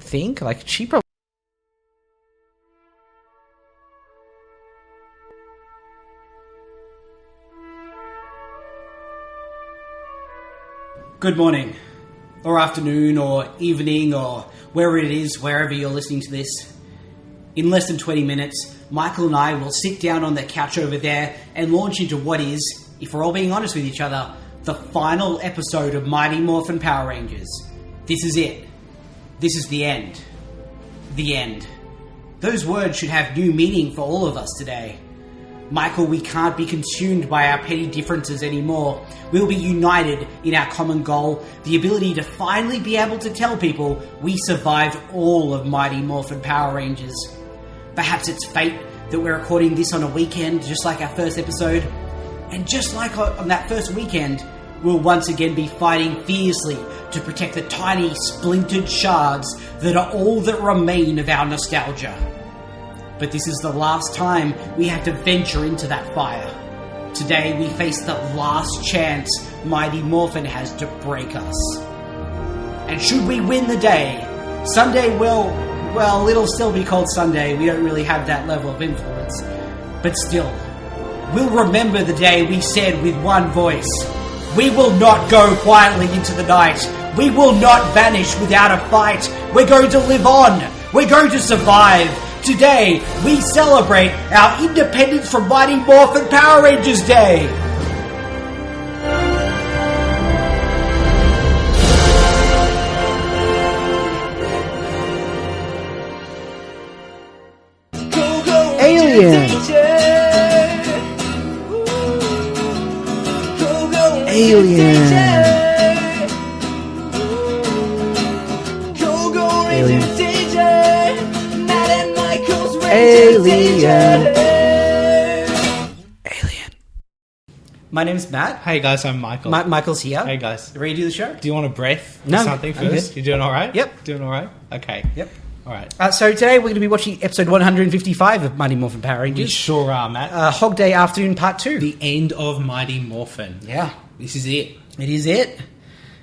think. Like, she probably... Good morning, or afternoon, or evening, or wherever it is, wherever you're listening to this. In less than 20 minutes, Michael and I will sit down on the couch over there and launch into what is, if we're all being honest with each other, the final episode of Mighty Morphin Power Rangers. This is it. This is the end. The end. Those words should have new meaning for all of us today. Michael, we can't be consumed by our petty differences anymore. We'll be united in our common goal, the ability to finally be able to tell people we survived all of Mighty Morphin Power Rangers. Perhaps it's fate that we're recording this on a weekend, just like our first episode. And just like on that first weekend, we'll once again be fighting fiercely to protect the tiny, splintered shards that are all that remain of our nostalgia. But this is the last time we have to venture into that fire. Today we face the last chance Mighty Morphin has to break us. And should we win the day, Sunday will, well, it'll still be called Sunday. We don't really have that level of influence. But still, we'll remember the day we said with one voice, we will not go quietly into the night. We will not vanish without a fight. We're going to live on. We're going to survive. Today, we celebrate our independence from Mighty Morphin Power Rangers Day! Alien! Alien! Alien! Alien! Alien. My name's Matt. Hey guys, I'm Michael. Michael's here. Hey guys. Ready to do the show? Do you want a breath or No, something I'm first? good. You doing alright? Yep. Doing alright? Okay. Yep. Alright. So today we're going to be watching episode 155 of Mighty Morphin Power We Rangers. sure are, Matt. Hogday Afternoon Part 2. The end of Mighty Morphin. Yeah. This is it. It is it.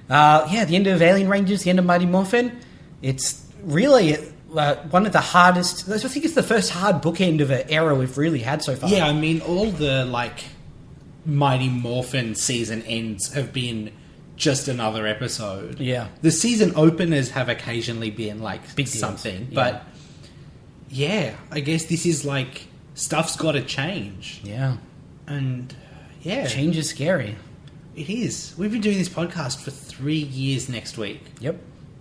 The end of Alien Rangers, the end of Mighty Morphin. It's really one of the hardest... I think it's the first hard bookend of an era we've really had so far. Yeah, I mean, all the, Mighty Morphin season ends have been just another episode. Yeah. The season openers have occasionally been, Big deals. something. Yeah. But, yeah, I guess this is, stuff's got to change. Yeah. And, yeah. Change is scary. It is. We've been doing this podcast for 3 years next week. Yep.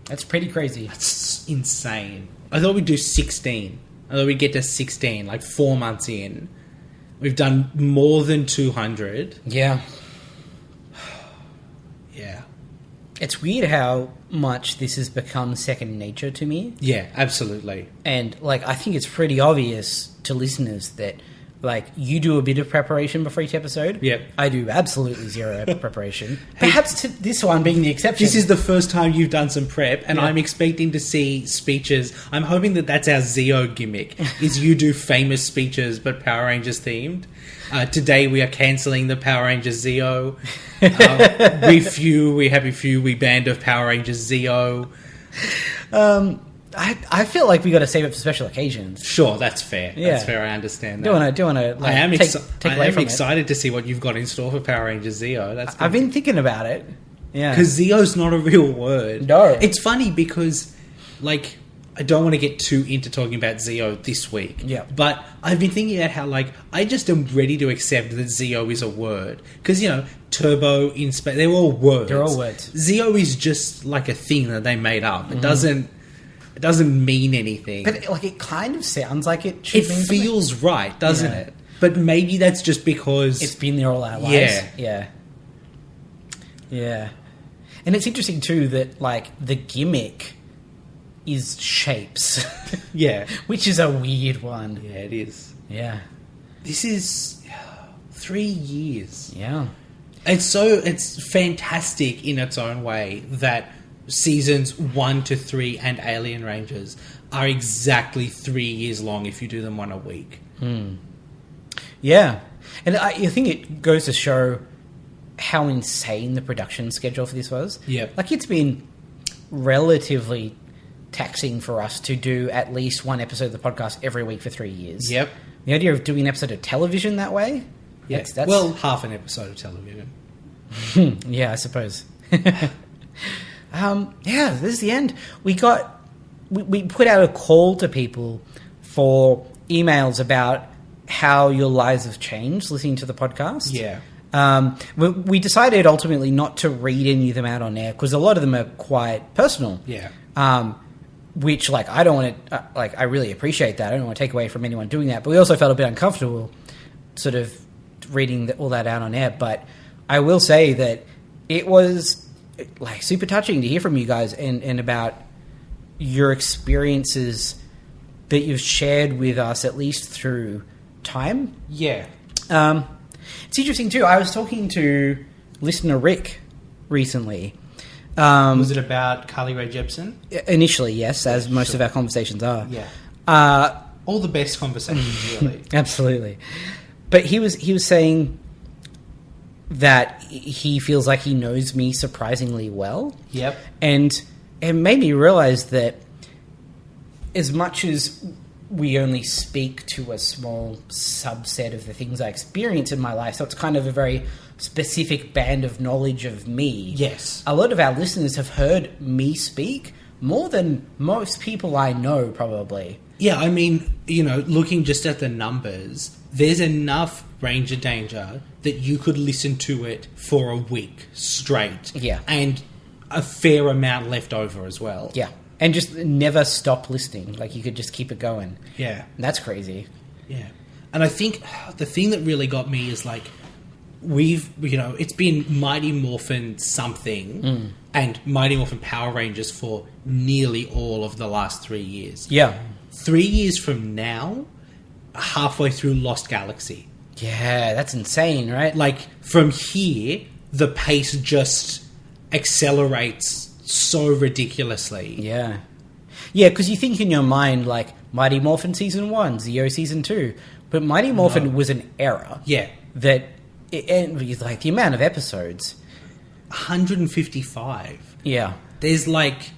That's pretty crazy. That's insane. I thought we'd do 16. I thought we'd get to 16, 4 months in. We've done more than 200. Yeah. Yeah. It's weird how much this has become second nature to me. Yeah, absolutely. And, I think it's pretty obvious to listeners that, you do a bit of preparation before each episode. Yep. I do absolutely zero preparation. Perhaps this one being the exception. This is the first time you've done some prep, and Yeah. I'm expecting to see speeches. I'm hoping that that's our Zeo gimmick, is you do famous speeches but Power Rangers themed. Today we are cancelling the Power Rangers Zeo. We happy few, we band of Power Rangers Zeo. I feel like we got to save it for special occasions. Sure, that's fair. Yeah. That's fair, I understand that. Don't want to. I am, take away from excited to see what you've got in store for Power Rangers Zeo. That's I've been thinking about it. Yeah, because Zeo's not a real word. No, it's funny because, I don't want to get too into talking about Zeo this week. Yeah, but I've been thinking about how I just am ready to accept that Zeo is a word because Turbo, Inspe, they're all words. They're all words. Zeo is just a thing that they made up. It doesn't. It doesn't mean anything. But it kind of sounds like it should It mean feels something. right, doesn't it? But maybe that's just because It's been there all our lives. Yeah. And it's interesting too that the gimmick is shapes. Yeah. Which is a weird one. Yeah, it is. Yeah. This is 3 years. Yeah. It's fantastic in its own way that seasons 1 to 3 and Alien Rangers are exactly 3 years long if you do them one a week. Yeah. And I think it goes to show how insane the production schedule for this was. Yeah. It's been relatively taxing for us to do at least one episode of the podcast every week for 3 years. Yep. The idea of doing an episode of television that way? Yeah. Well, half an episode of television. Yeah, I suppose. Yeah, this is the end. We put out a call to people for emails about how your lives have changed listening to the podcast. Yeah. We decided ultimately not to read any of them out on air because a lot of them are quite personal. Yeah. Which, like, I don't want to... I really appreciate that. I don't want to take away from anyone doing that. But we also felt a bit uncomfortable sort of reading all that out on air. But I will say that it was, like, super touching to hear from you guys and about your experiences that you've shared with us, at least through time. Yeah. It's interesting, too. I was talking to listener Rick recently. Was it about Carly Rae Jepsen? Initially, yes, as most of our conversations are. Yeah. All the best conversations, really. Absolutely. But he was saying that he feels like he knows me surprisingly well. Yep. And it made me realize that as much as we only speak to a small subset of the things I experience in my life, so it's kind of a very specific band of knowledge of me. Yes. A lot of our listeners have heard me speak more than most people I know, probably. Yeah, I mean, looking just at the numbers, there's enough Ranger Danger that you could listen to it for a week straight. Yeah. And a fair amount left over as well. Yeah. And just never stop listening. Like, you could just keep it going. Yeah. That's crazy. Yeah. And I think the thing that really got me is, like, it's been Mighty Morphin something and Mighty Morphin Power Rangers for nearly all of the last 3 years. Yeah. 3 years from now, halfway through Lost Galaxy. Yeah, that's insane, right? Like, from here, the pace just accelerates so ridiculously. Yeah. Yeah, because you think in your mind, like, Mighty Morphin Season 1, Zeo Season 2. But Mighty Morphin was an era. Yeah. That, with, like, the amount of episodes. 155. Yeah. There's, like,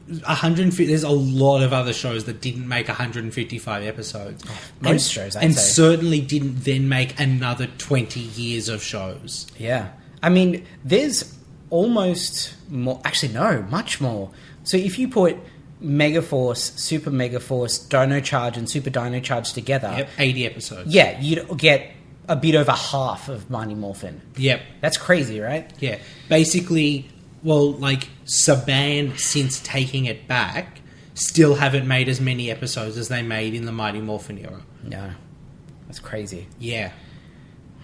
150... There's a lot of other shows that didn't make 155 episodes. Most shows, I'd and say. certainly didn't then make another 20 years of shows. Yeah. I mean, there's almost more... Actually, no, much more. So if you put Megaforce, Super Megaforce, Dino Charge, and Super Dino Charge together... Yep, 80 episodes. Yeah, you'd get a bit over half of Mighty Morphin. Yep. That's crazy, right? Yeah. Basically, well, like, Saban, since taking it back, still haven't made as many episodes as they made in the Mighty Morphin era. No. That's crazy. Yeah.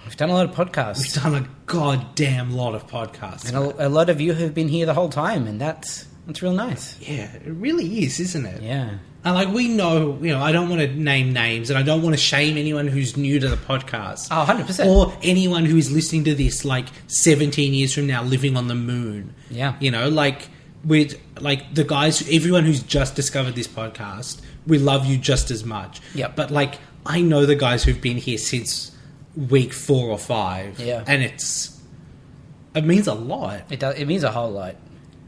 We've done a lot of podcasts. We've done a goddamn lot of podcasts. And a lot of you have been here the whole time, and that's real nice. Yeah, it really is, isn't it? Yeah. And, like, we know, I don't want to name names, and I don't want to shame anyone who's new to the podcast. Oh, 100%. Or anyone who is listening to this, like, 17 years from now, living on the moon. Yeah. With, like, the guys, everyone who's just discovered this podcast, we love you just as much. Yep. But, like, I know the guys who've been here since week 4 or 5. Yeah. And it means a lot. It does. It means a whole lot.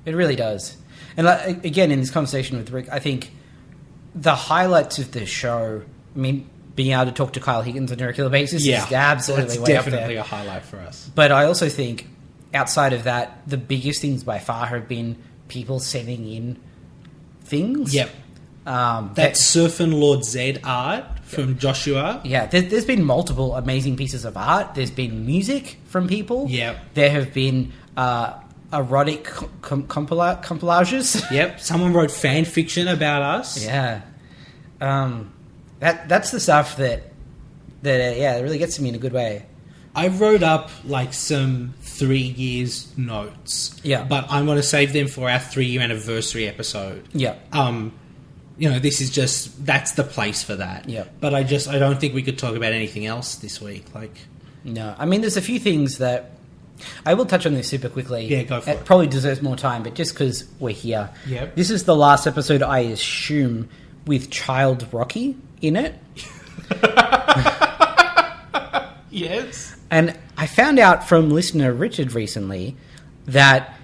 It really does. And, like, again, in this conversation with Rick, I think the highlights of this show, I mean, being able to talk to Kyle Higgins on a regular basis is absolutely that's way up definitely there. a highlight for us. But I also think, outside of that, the biggest things by far have been people sending in things. Yep. That Surfin' Lord Zed art from Joshua. Yeah, there's been multiple amazing pieces of art. There's been music from people. Yep. There have been erotic collages. Yep. Someone wrote fan fiction about us. Yeah. That's the stuff that it really gets to me in a good way. I wrote up, like, some 3 years notes. Yeah. But I'm going to save them for our 3-year anniversary episode. Yeah. This is just, that's the place for that. Yeah. But I don't think we could talk about anything else this week. Like, no. I mean, there's a few things that I will touch on this super quickly. Yeah, go for it. It probably deserves more time, but just because we're here. Yep. This is the last episode, I assume, with Child Rocky in it. yes. And I found out from listener Richard recently that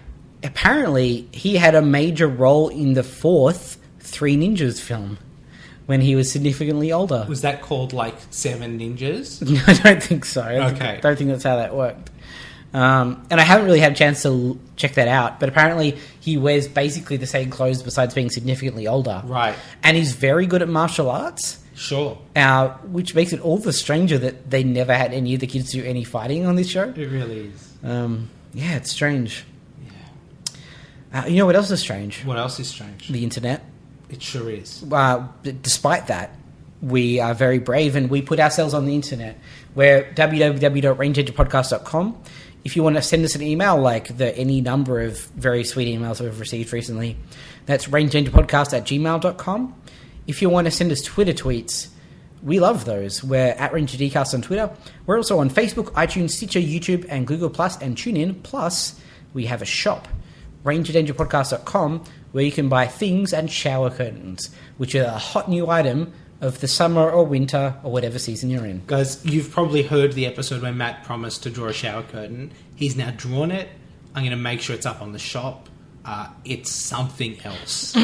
apparently he had a major role in the 4th Three Ninjas film when he was significantly older. Was that called like Seven Ninjas? I don't think so. Okay. I don't think that's how that worked. And I haven't really had a chance to check that out, but apparently he wears basically the same clothes besides being significantly older. Right. And he's very good at martial arts. Sure. Which makes it all the stranger that they never had any of the kids do any fighting on this show. It really is. Yeah, it's strange. Yeah. You know what else is strange? What else is strange? The internet. It sure is. Despite that, we are very brave and we put ourselves on the internet. We're www.rangeagerpodcast.com. If you want to send us an email, like any number of very sweet emails we've received recently, that's rangeagerpodcast@gmail.com. If you want to send us Twitter tweets, we love those. We're at RangerDcast on Twitter. We're also on Facebook, iTunes, Stitcher, YouTube, and Google Plus and TuneIn. Plus, we have a shop, rangerdangerpodcast.com, where you can buy things and shower curtains, which are a hot new item of the summer or winter or whatever season you're in. Guys, you've probably heard the episode where Matt promised to draw a shower curtain. He's now drawn it. I'm going to make sure it's up on the shop. It's something else.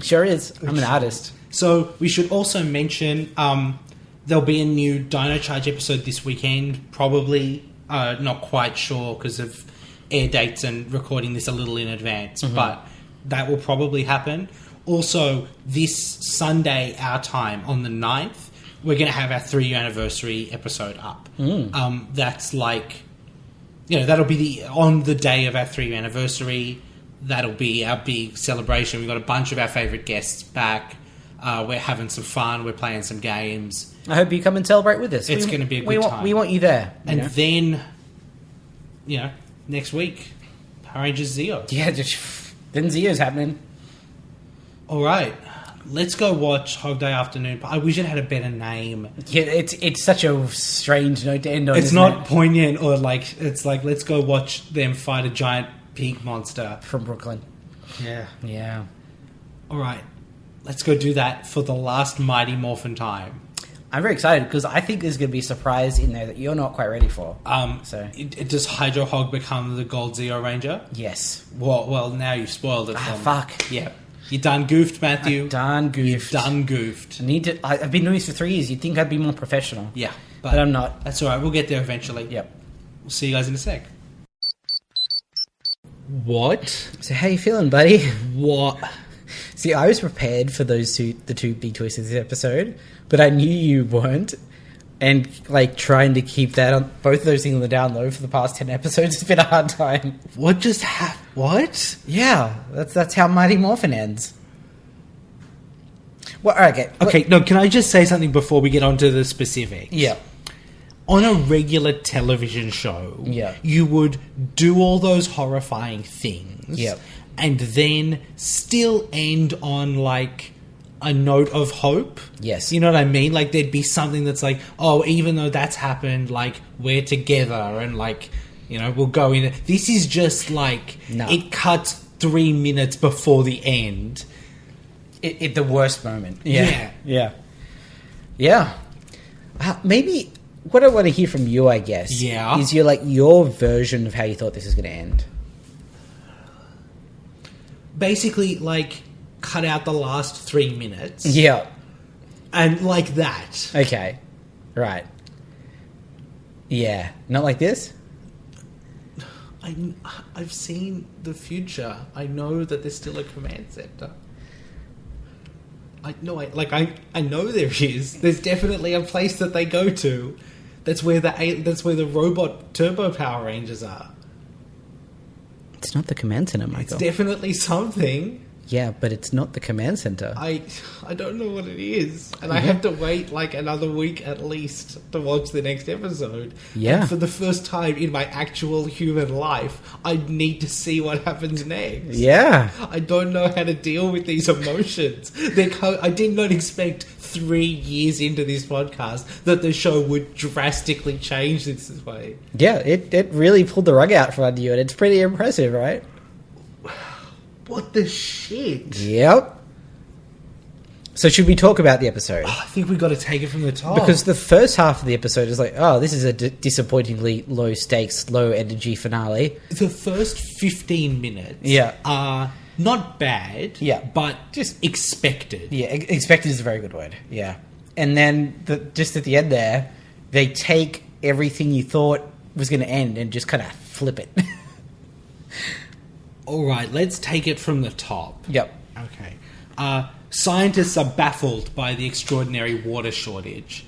Sure is. I'm an artist. So we should also mention there'll be a new Dino Charge episode this weekend. Probably not quite sure because of air dates and recording this a little in advance, but that will probably happen. Also, this Sunday, our time, on the 9th, we're going to have our 3-year anniversary episode up. That's like, that'll be on the day of our 3-year anniversary. That'll be our big celebration. We've got a bunch of our favourite guests back. We're having some fun. We're playing some games. I hope you come and celebrate with us. It's going to be a good time. We want you there. And then, next week, Power Rangers Zeo. Yeah, then Zeo's happening. All right, let's go watch Hogday Afternoon. I wish it had a better name. Yeah, it's such a strange note to end on. It's not poignant or it's like let's go watch them fight a giant pig monster from Brooklyn. Yeah. All right, let's go do that for the last Mighty Morphin time. I'm very excited because I think there's going to be a surprise in there that you're not quite ready for. Does Hydro Hog become the Gold Zeo Ranger? Yes. Well, now you've spoiled it. Fuck. Yeah. You done goofed, Matthew. You've done goofed. You've done goofed. I've been doing this for 3 years. You'd think I'd be more professional. Yeah. But I'm not. That's all right. We'll get there eventually. Yep. We'll see you guys in a sec. What? So how you feeling, buddy? What? See, I was prepared for the two big twists of this episode, but I knew you weren't. And trying to keep that on both of those things on the down low for the past 10 episodes has been a hard time. What just happened? What? Yeah, that's how Mighty Morphin ends. Well, okay. No, can I just say something before we get on to the specifics? Yeah. On a regular television show, you would do all those horrifying things, and then still end on a note of hope. Yes. You know what I mean? There'd be something that's even though that's happened, we're together and we'll go in. This is just it cuts 3 minutes before the end. The worst moment. Yeah. Maybe what I want to hear from you, I guess, is your version of how you thought this was going to end. Basically, cut out the last 3 minutes. Yeah. And that. Okay. Right. Yeah. Not like this? I've seen the future. I know that there's still a command center. I know there is. There's definitely a place that they go to. That's where the robot Turbo Power Rangers are. It's not the command center, Michael. It's definitely something. Yeah, but it's not the command center. I don't know what it is. And I have to wait another week at least to watch the next episode. Yeah. And for the first time in my actual human life, I need to see what happens next. Yeah. I don't know how to deal with these emotions. I did not expect 3 years into this podcast that the show would drastically change this way. Yeah, it really pulled the rug out from under you, and it's pretty impressive, right? What the shit? Yep. So should we talk about the episode? I think we've got to take it from the top. Because the first half of the episode is this is a disappointingly low-stakes, low-energy finale. The first 15 minutes are not bad, Yeah. but just expected. Yeah, expected is a very good word. Yeah. And then just at the end there, they take everything you thought was going to end and just kind of flip it. All right, let's take it from the top. Yep. Okay. Scientists are baffled by the extraordinary water shortage.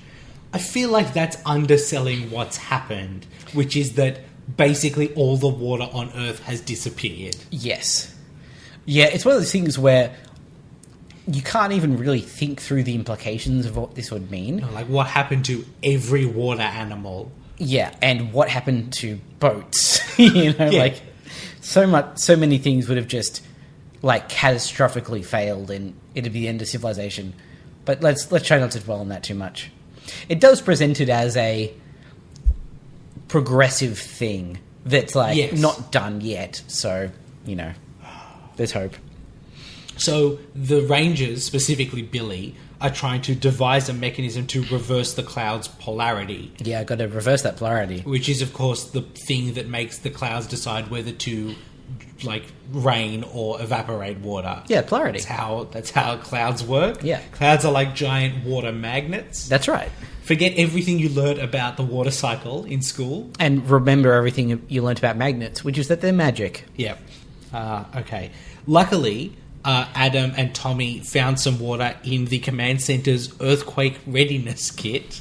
I feel like that's underselling what's happened, which is that basically all the water on Earth has disappeared. Yes. Yeah, it's one of those things where you can't even really think through the implications of what this would mean. You know, like what happened to every water animal? Yeah, and what happened to boats? You know, Yeah. like so many things would have just like catastrophically failed, and it'd be the end of civilization. But let's try not to dwell on that too much. It does present it as a progressive thing that's like Yes. not done yet. So, you know, there's hope. So the Rangers, specifically Billy, are trying to devise a mechanism to reverse the cloud's polarity, Yeah, I got to reverse that polarity. which is, of course, the thing that makes the clouds decide whether to, like, rain or evaporate water. Yeah, polarity. That's how clouds work. Yeah. Clouds are like giant water magnets. That's right. Forget everything you learnt about the water cycle in school. And remember everything you learnt about magnets, which is that they're magic. Yep. Okay. Luckily, Adam and Tommy found some water in the command center's earthquake readiness kit.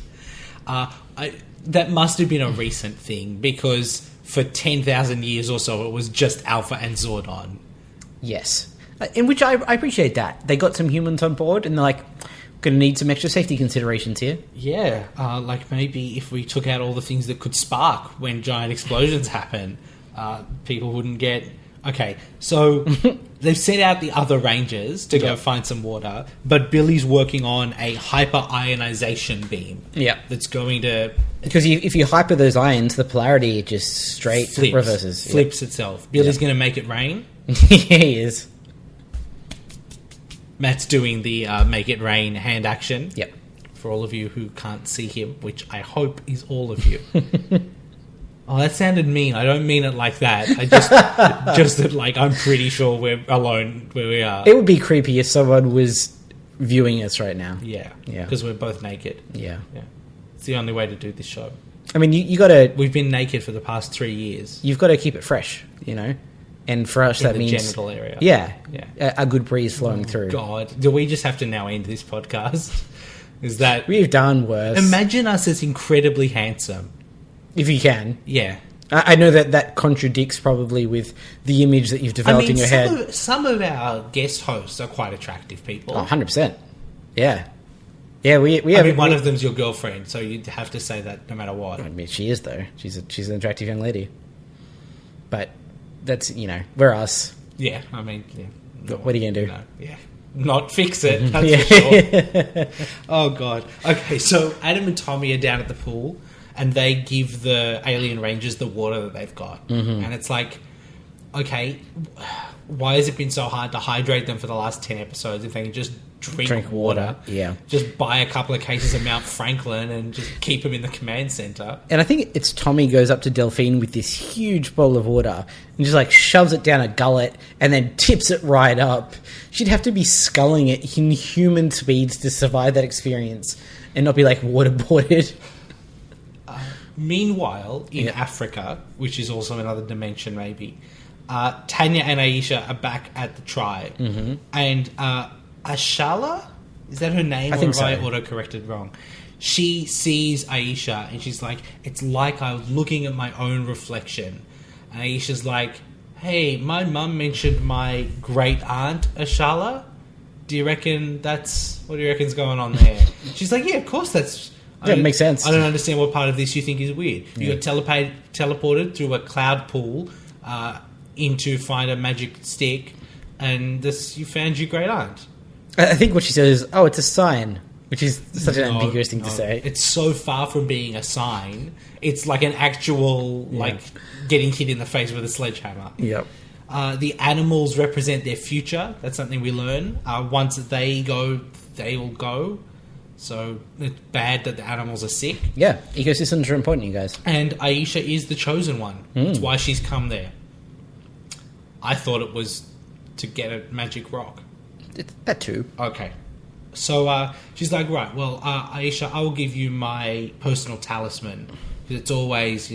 That must have been a recent thing, because for 10,000 years or so it was just Alpha and Zordon. Yes. In which I appreciate that. They got some humans on board and they're like, going to need some extra safety considerations here. Yeah, like maybe if we took out all the things that could spark when giant explosions happen, people wouldn't get... Okay, so they've sent out the other Rangers to go find some water, but Billy's working on a hyper-ionization beam. Yeah. That's going to... Because if you hyper those ions, the polarity just straight reverses. Flips itself. Billy's going to make it rain. Yeah, he is. Matt's doing the make it rain hand action. Yep. For all of you who can't see him, which I hope is all of you. Oh, that sounded mean. I don't mean it like that. I just that, like, I'm pretty sure we're alone where we are. It would be creepy if someone was viewing us right now. Yeah. Yeah. Because we're both naked. Yeah. Yeah. It's the only way to do this show. I mean, you got to... We've been naked for the past 3 years. You've got to keep it fresh, you know? And for us, In that the means... genital area. Yeah. Yeah. A good breeze flowing through. God. Do we just have to now end this podcast? Is that... We've done worse. Imagine us as incredibly handsome. If you can. Yeah. I know that contradicts probably with the image that you've developed in your head. Some of our guest hosts are quite attractive people. Oh, 100%. Yeah. Yeah, we I have... mean, one of them's your girlfriend, so you'd have to say that no matter what. I mean, she is, though. She's an attractive young lady. But that's, you know, we're us. Yeah, I mean, yeah. What are you going to do? No, yeah. Not fix it, that's Yeah. for sure. Oh, God. Okay, so Adam and Tommy are down at the pool, and they give the alien rangers the water that they've got. Mm-hmm. And it's like, okay, why has it been so hard to hydrate them for the last 10 episodes if they can just drink water? Yeah. Just buy a couple of cases of Mount Franklin and just keep them in the command center. And I think it's Tommy goes up to Delphine with this huge bowl of water and just like shoves it down a gullet and then tips it right up. She'd have to be sculling it in human speeds to survive that experience and not be like waterboarded. Meanwhile, in Africa, which is also another dimension maybe, Tanya and Aisha are back at the tribe. Mm-hmm. And Ashala? Is that her name? I think so. Or have I auto-corrected wrong? She sees Aisha and she's like, it's like I was looking at my own reflection. And Aisha's like, hey, my mum mentioned my great aunt Ashala. What do you reckon's going on there? She's like, yeah, of course that's... Yeah, it makes sense. I don't understand what part of this you think is weird. You got teleported through a cloud pool in to find a magic stick, and you found your great aunt. I think what she says is, oh, it's a sign, which is such an ambiguous thing to say. It's so far from being a sign. It's like an actual, like, getting hit in the face with a sledgehammer. Yep. The animals represent their future. That's something we learn. Once they go, they will go. So it's bad that the animals are sick. Yeah, ecosystems are important, you guys. And Aisha is the chosen one. That's why she's come there. I thought it was to get a magic rock. It's that too. Okay. So she's like, right, well, Aisha, I will give you my personal talisman. Because it's always,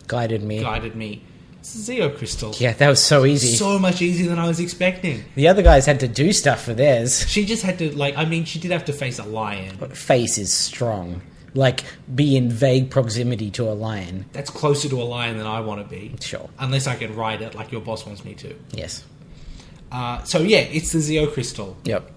Guided me. It's a Zeo crystal. Yeah, that was so easy. So much easier than I was expecting. The other guys had to do stuff for theirs. She just had to, she did have to face a lion. Face is strong. Be in vague proximity to a lion. That's closer to a lion than I want to be. Sure. Unless I can ride it like your boss wants me to. Yes. It's the Zeo crystal. Yep.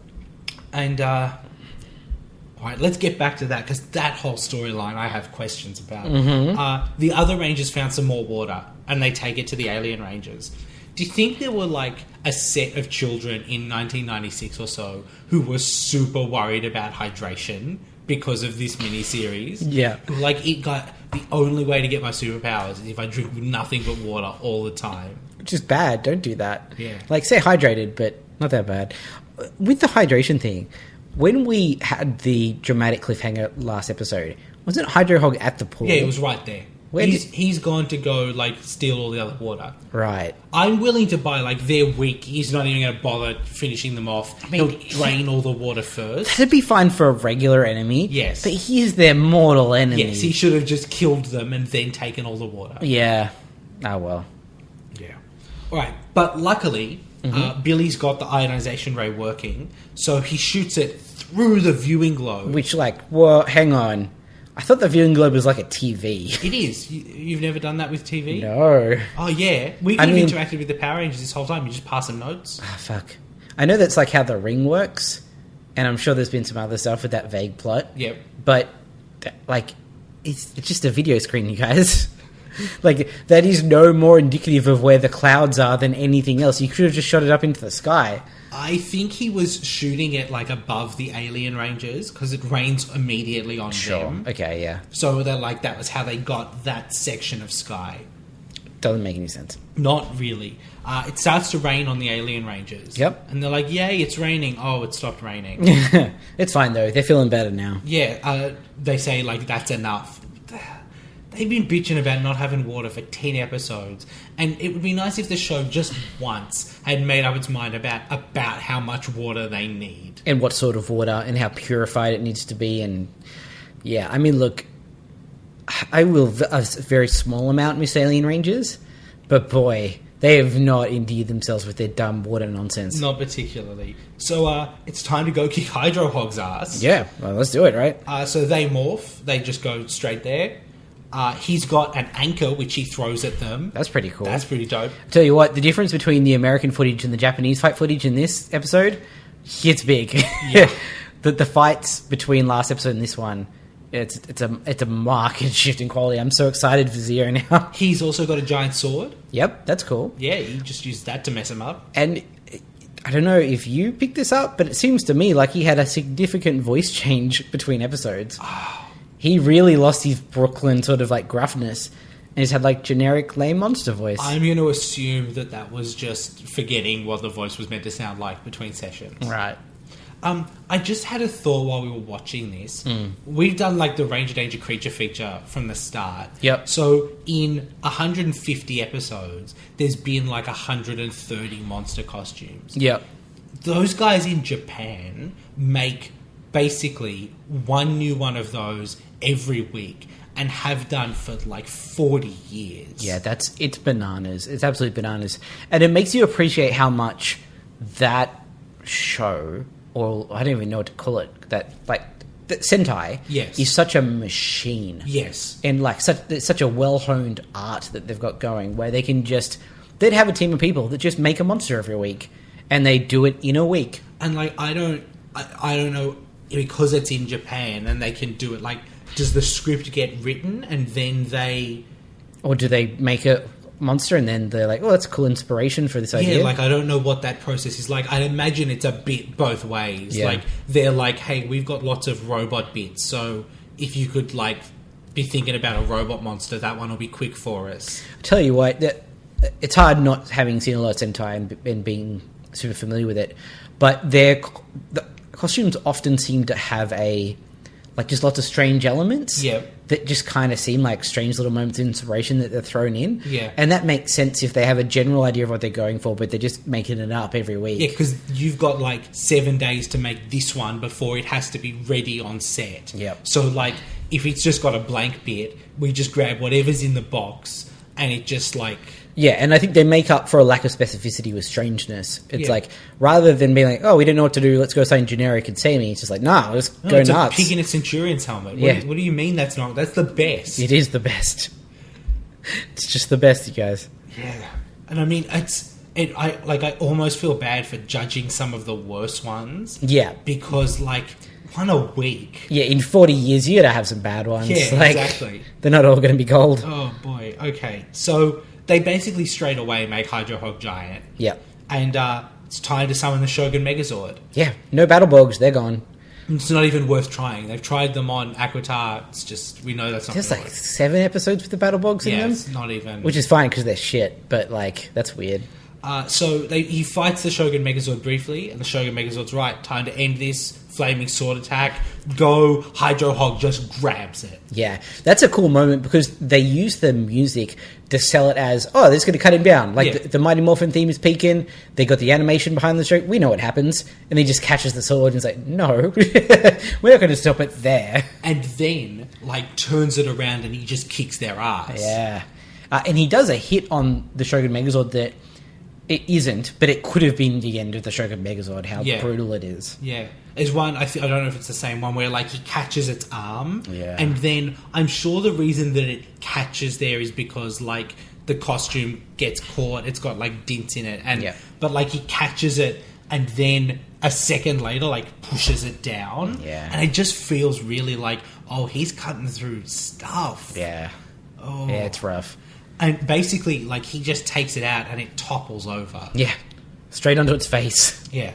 And, alright, let's get back to that, because that whole storyline I have questions about. Mm-hmm. The other Rangers found some more water, and they take it to the Alien Rangers. Do you think there were, a set of children in 1996 or so who were super worried about hydration because of this miniseries? Yeah. The only way to get my superpowers is if I drink nothing but water all the time. Which is bad. Don't do that. Yeah. Stay hydrated, but not that bad. With the hydration thing, when we had the dramatic cliffhanger last episode, wasn't Hydro Hog at the pool? Yeah, it was right there. He's gone to go, steal all the other water. Right. I'm willing to buy, they're weak. He's not even going to bother finishing them off. He'll drain all the water first. That'd be fine for a regular enemy. Yes. But he's their mortal enemy. Yes, he should have just killed them and then taken all the water. Yeah. Oh, well. Yeah. All right. But luckily, Billy's got the ionization ray working, so he shoots it through the viewing globe. Which, hang on. I thought the viewing globe was like a TV. It is. You've never done that with TV? No. Oh, yeah. We could have interacted with the Power Rangers this whole time. You just pass them notes. Oh, fuck. I know that's how the ring works, and I'm sure there's been some other stuff with that vague plot. Yep. But, it's just a video screen, you guys. That is no more indicative of where the clouds are than anything else. You could have just shot it up into the sky. I think he was shooting it above the Alien Rangers because it rains immediately on them. Okay, yeah. So they're that was how they got that section of sky. Doesn't make any sense. Not really. It starts to rain on the Alien Rangers. Yep. And they're yay, it's raining. Oh, it stopped raining. It's fine though. They're feeling better now. Yeah. They say that's enough. They've been bitching about not having water for 10 episodes, and it would be nice if the show just once had made up its mind about how much water they need. And what sort of water, and how purified it needs to be, and... Yeah, I mean, look, I will a very small amount miss Alien Rangers, but boy, they have not endeared themselves with their dumb water nonsense. Not particularly. So, it's time to go kick Hydro Hog's ass. Yeah, well, let's do it, right? So they morph, they just go straight there. He's got an anchor which he throws at them. That's pretty cool. That's pretty dope. Tell you what, the difference between the American footage and the Japanese fight footage in this episode, it's big. Yeah. the fights between last episode and this one, it's a marked shift in quality. I'm so excited for Zero now. He's also got a giant sword. Yep, that's cool. Yeah, he just used that to mess him up. And I don't know if you picked this up, but it seems to me like he had a significant voice change between episodes. He really lost his Brooklyn sort of gruffness, and he's had generic lame monster voice. I'm going to assume that was just forgetting what the voice was meant to sound like between sessions. Right. I just had a thought while we were watching this. We've done the Ranger Danger Creature feature from the start. Yep. So in 150 episodes, there's been 130 monster costumes. Yep. Those guys in Japan make basically one new one of those every week, and have done for 40 years. Yeah, it's bananas. It's absolute bananas. And it makes you appreciate how much that show, or I don't even know what to call it, that Sentai Yes. is such a machine. Yes. And such a well-honed art that they've got going, where they'd have a team of people that just make a monster every week, and they do it in a week. And I don't know, because it's in Japan and they can do it, does the script get written and then they... Or do they make a monster and then they're oh, that's a cool inspiration for this idea? Yeah, I don't know what that process is like. I imagine it's a bit both ways. Yeah. They're hey, we've got lots of robot bits, so if you could, be thinking about a robot monster, that one will be quick for us. I tell you what, it's hard not having seen a lot of Sentai and being super familiar with it, but the costumes often seem to have a like just lots of strange elements. Yep. That just kind of seem like strange little moments of inspiration that they're thrown in. Yeah. And that makes sense if they have a general idea of what they're going for, but they're just making it up every week. Yeah, because you've got like 7 days to make this one before it has to be ready on set. Yep. So like, if it's just got a blank bit, we just grab whatever's in the box, and it just like... Yeah, and I think they make up for a lack of specificity with strangeness. It's Yeah. like, rather than being like, oh, we didn't know what to do, let's go something generic and samey, it's just like, nah, let's go it's nuts. a pig in a Centurion's helmet. Yeah. What do you mean that's not? That's the best. It is the best. It's just the best, you guys. Yeah. And I mean, I almost feel bad for judging some of the worst ones. Yeah. Because, like, one a week. Yeah, in 40 years, you're going to have some bad ones. Yeah, like, exactly. They're not all going to be gold. Oh, boy. Okay. So, they basically straight away make Hydro Hog giant. Yeah. And it's time to summon the Shogun Megazord. Yeah, no battle bogs, they're gone. It's not even worth trying. They've tried them on Aquitar. It's just, we know that's not There's gonna like work. 7 episodes with the battle bogs in Yeah, them. it's not even... Which is fine because they're shit, but like, that's weird. So he fights the Shogun Megazord briefly, and the Shogun Megazord's right. Time to end this flaming sword attack. Go. Hydro Hog just grabs it. Yeah, that's a cool moment because they use the music to sell it as, oh, this is going to cut him down. Like, Yeah. the Mighty Morphin theme is peaking. They got the animation behind the show. We know what happens. And he just catches the sword and is like, no, we're not going to stop it there. And then, like, turns it around and he just kicks their ass. Yeah. And he does a hit on the Shogun Megazord that it isn't, but it could have been the end of the Shogun Megazord, how Yeah. brutal it is. Yeah. There's one, I don't know if it's the same one, where, like, he catches its arm. Yeah. And then, I'm sure the reason that it catches there is because, like, the costume gets caught. It's got, like, dints in it. And Yeah. But, like, he catches it and then a second later, like, pushes it down. Yeah. And it just feels really like, oh, he's cutting through stuff. Yeah. Oh. Yeah, it's rough. And basically, like, he just takes it out and it topples over. Yeah. Straight onto its face. Yeah.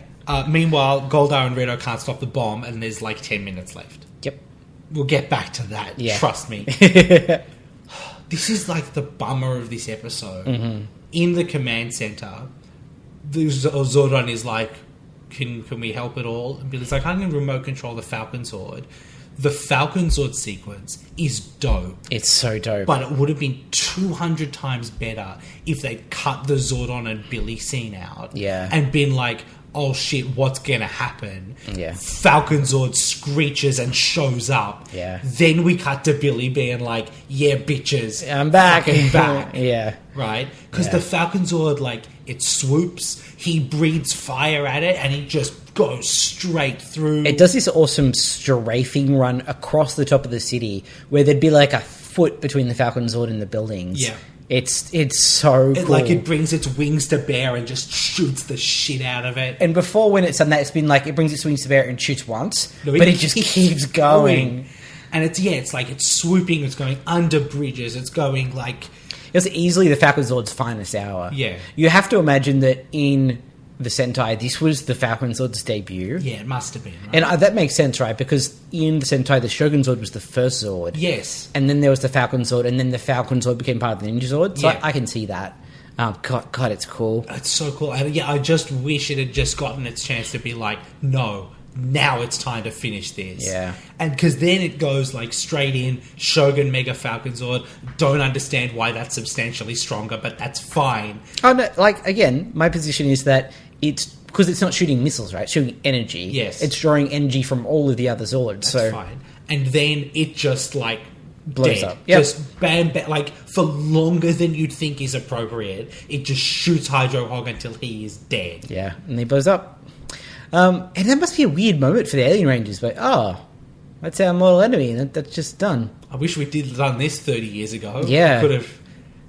Meanwhile, Goldar and Redo can't stop the bomb, and there's like 10 minutes left. Yep. We'll get back to that. Yeah. Trust me. This is like the bummer of this episode. Mm-hmm. In the command center, Zordon is like, can we help at all? And Billy's like, I can remote control the Falcon Sword. The Falcon Sword sequence is dope. It's so dope. But it would have been 200 times better if they'd cut the Zordon and Billy scene out. Yeah. And been like, oh shit, what's gonna happen? Yeah. Falcon Zord screeches and shows up. Yeah. Then we cut to Billy being like, yeah, bitches. I'm back. Fucking back. Yeah. Right? Because Yeah. the Falcon Zord, like, it swoops, he breathes fire at it, and he just goes straight through. It does this awesome strafing run across the top of the city where there'd be like a foot between the Falcon Zord and the buildings. Yeah. It's so cool. Like, it brings its wings to bear and just shoots the shit out of it. And before, when it's done that, it's been like it brings its wings to bear and shoots once, No, but it just keeps going. And it's like it's swooping, it's going under bridges, it's going like... It was easily the Falcon Zord's finest hour. Yeah. You have to imagine that in the Sentai, this was the Falcon Zord's debut. Yeah, it must have been, right? And that makes sense, right? Because in the Sentai, the Shogun Zord was the first Zord. Yes. And then there was the Falcon Zord, and then the Falcon Zord became part of the Ninja Zord. So Yeah. I can see that. God, it's cool. It's so cool. And yeah, I just wish it had just gotten its chance to be like, no, now it's time to finish this. Yeah. And because then it goes like straight in, Shogun Mega Falcon Zord. Don't understand why that's substantially stronger, but that's fine. Oh, no, like, again, my position is that it's... Because it's not shooting missiles, right? It's shooting energy. Yes. It's drawing energy from all of the other Zords. That's fine. And then it just like Blows dead. up. Yep. Just bam, like for longer than you'd think is appropriate. It just shoots Hydro Hog until he is dead. Yeah, and he blows up. And that must be a weird moment for the Alien Rangers, but, that's our mortal enemy, and that's just done. I wish we did done this 30 years ago. Yeah. Could have.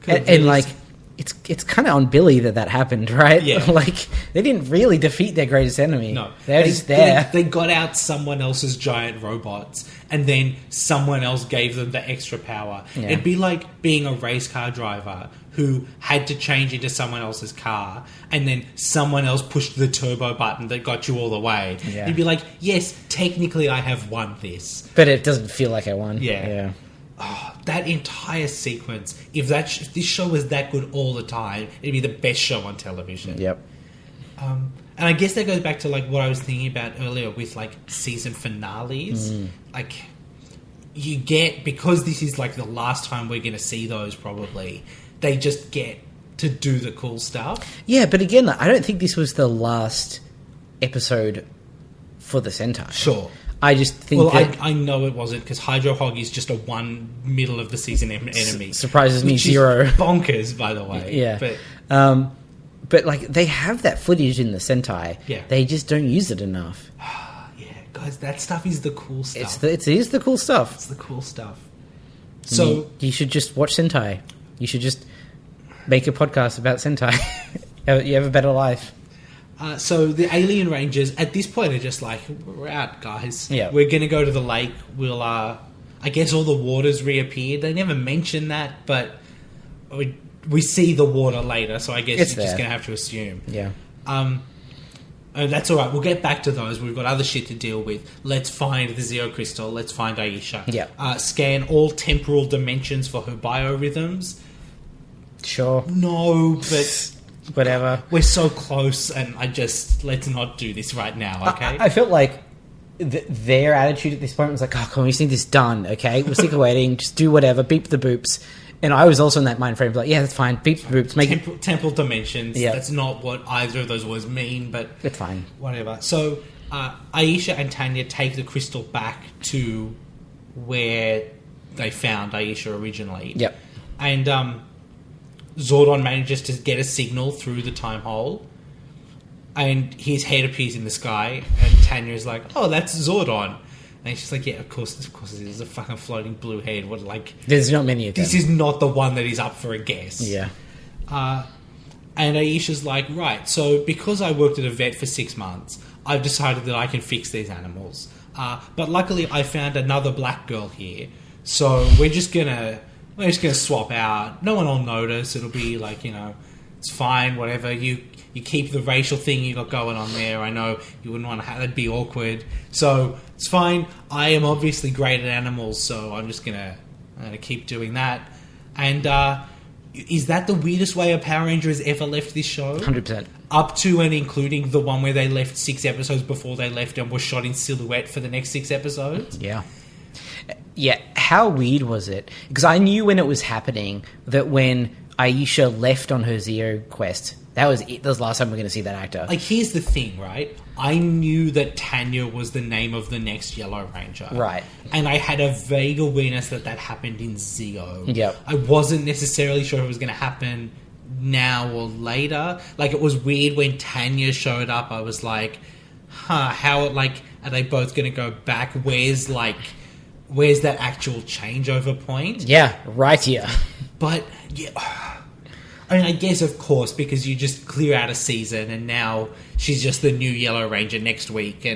And like, it's kind of on Billy that happened, right? Yeah. Like, they didn't really defeat their greatest enemy. No. They're just there. They got out someone else's giant robots, and then someone else gave them the extra power. Yeah. It'd be like being a race car driver who had to change into someone else's car, and then someone else pushed the turbo button that got you all the way. Yeah. You'd be like, yes, technically I have won this. But it doesn't feel like I won. Yeah. Oh, that entire sequence, if this show was that good all the time, it'd be the best show on television. Yep. And I guess that goes back to like what I was thinking about earlier with like season finales. Like you get, because this is like the last time we're going to see those probably, they just get to do the cool stuff. Yeah, but again, I don't think this was the last episode for the Sentai. Sure. I just think that... I know it wasn't, because Hydro Hog is just a one middle of the season enemy. Surprises me which zero. Is bonkers, by the way. Yeah. But like, they have that footage in the Sentai. Yeah. They just don't use it enough. Yeah, guys, that stuff is the cool stuff. It is the cool stuff. It's the cool stuff. So you should just watch Sentai. You should just make a podcast about Sentai. You have a better life. So the Alien Rangers at this point are just like, we're out, guys. Yeah. We're going to go to the lake. We'll, I guess all the waters reappeared. They never mention that, but we see the water later, so I guess It's you're just there. going to have to assume. Yeah. That's all right. We'll get back to those. We've got other shit to deal with. Let's find the Zero Crystal. Let's find Aisha. Yeah. Scan all temporal dimensions for her biorhythms. Sure. No, but... Whatever. We're so close, and let's not do this right now, okay? I felt like their attitude at this point was like, oh, come on, we just need this done, okay? We're sick of waiting. Just do whatever. Beep the boops. And I was also in that mind frame of like, yeah, that's fine. Beep the boops. Make it... Temporal dimensions. Yep. That's not what either of those words mean, but... It's fine. Whatever. So, Aisha and Tanya take the crystal back to where they found Aisha originally. Yep. And, Zordon manages to get a signal through the time hole, and his head appears in the sky, and Tanya's like, oh, that's Zordon. And she's like, yeah, of course it is. A fucking floating blue head. What, like... There's not many of them. This is not the one that is up for a guess. Yeah. And Aisha's like, right, so because I worked at a vet for 6 months, I've decided that I can fix these animals. But luckily I found another black girl here, so we're just gonna swap out. No one will notice. It'll be like, it's fine, whatever. You keep the racial thing you got going on there. I know you wouldn't want to have that'd be awkward. So it's fine. I am obviously great at animals, so I'm just gonna keep doing that. And is that the weirdest way a Power Ranger has ever left this show? 100%. Up to and including the one where they left 6 episodes before they left and were shot in silhouette for the next 6 episodes? Yeah. Yeah, how weird was it? Because I knew when it was happening that when Aisha left on her Zero quest, that was it. That was the last time we're going to see that actor. Like, here's the thing, right? I knew that Tanya was the name of the next Yellow Ranger. Right. And I had a vague awareness that happened in Zeo. Yep. I wasn't necessarily sure if it was going to happen now or later. Like, it was weird when Tanya showed up. I was like, how, like, are they both going to go back? Where's that actual changeover point? Yeah, right here. But, yeah, I mean, I guess, of course, because you just clear out a season and now she's just the new Yellow Ranger next week.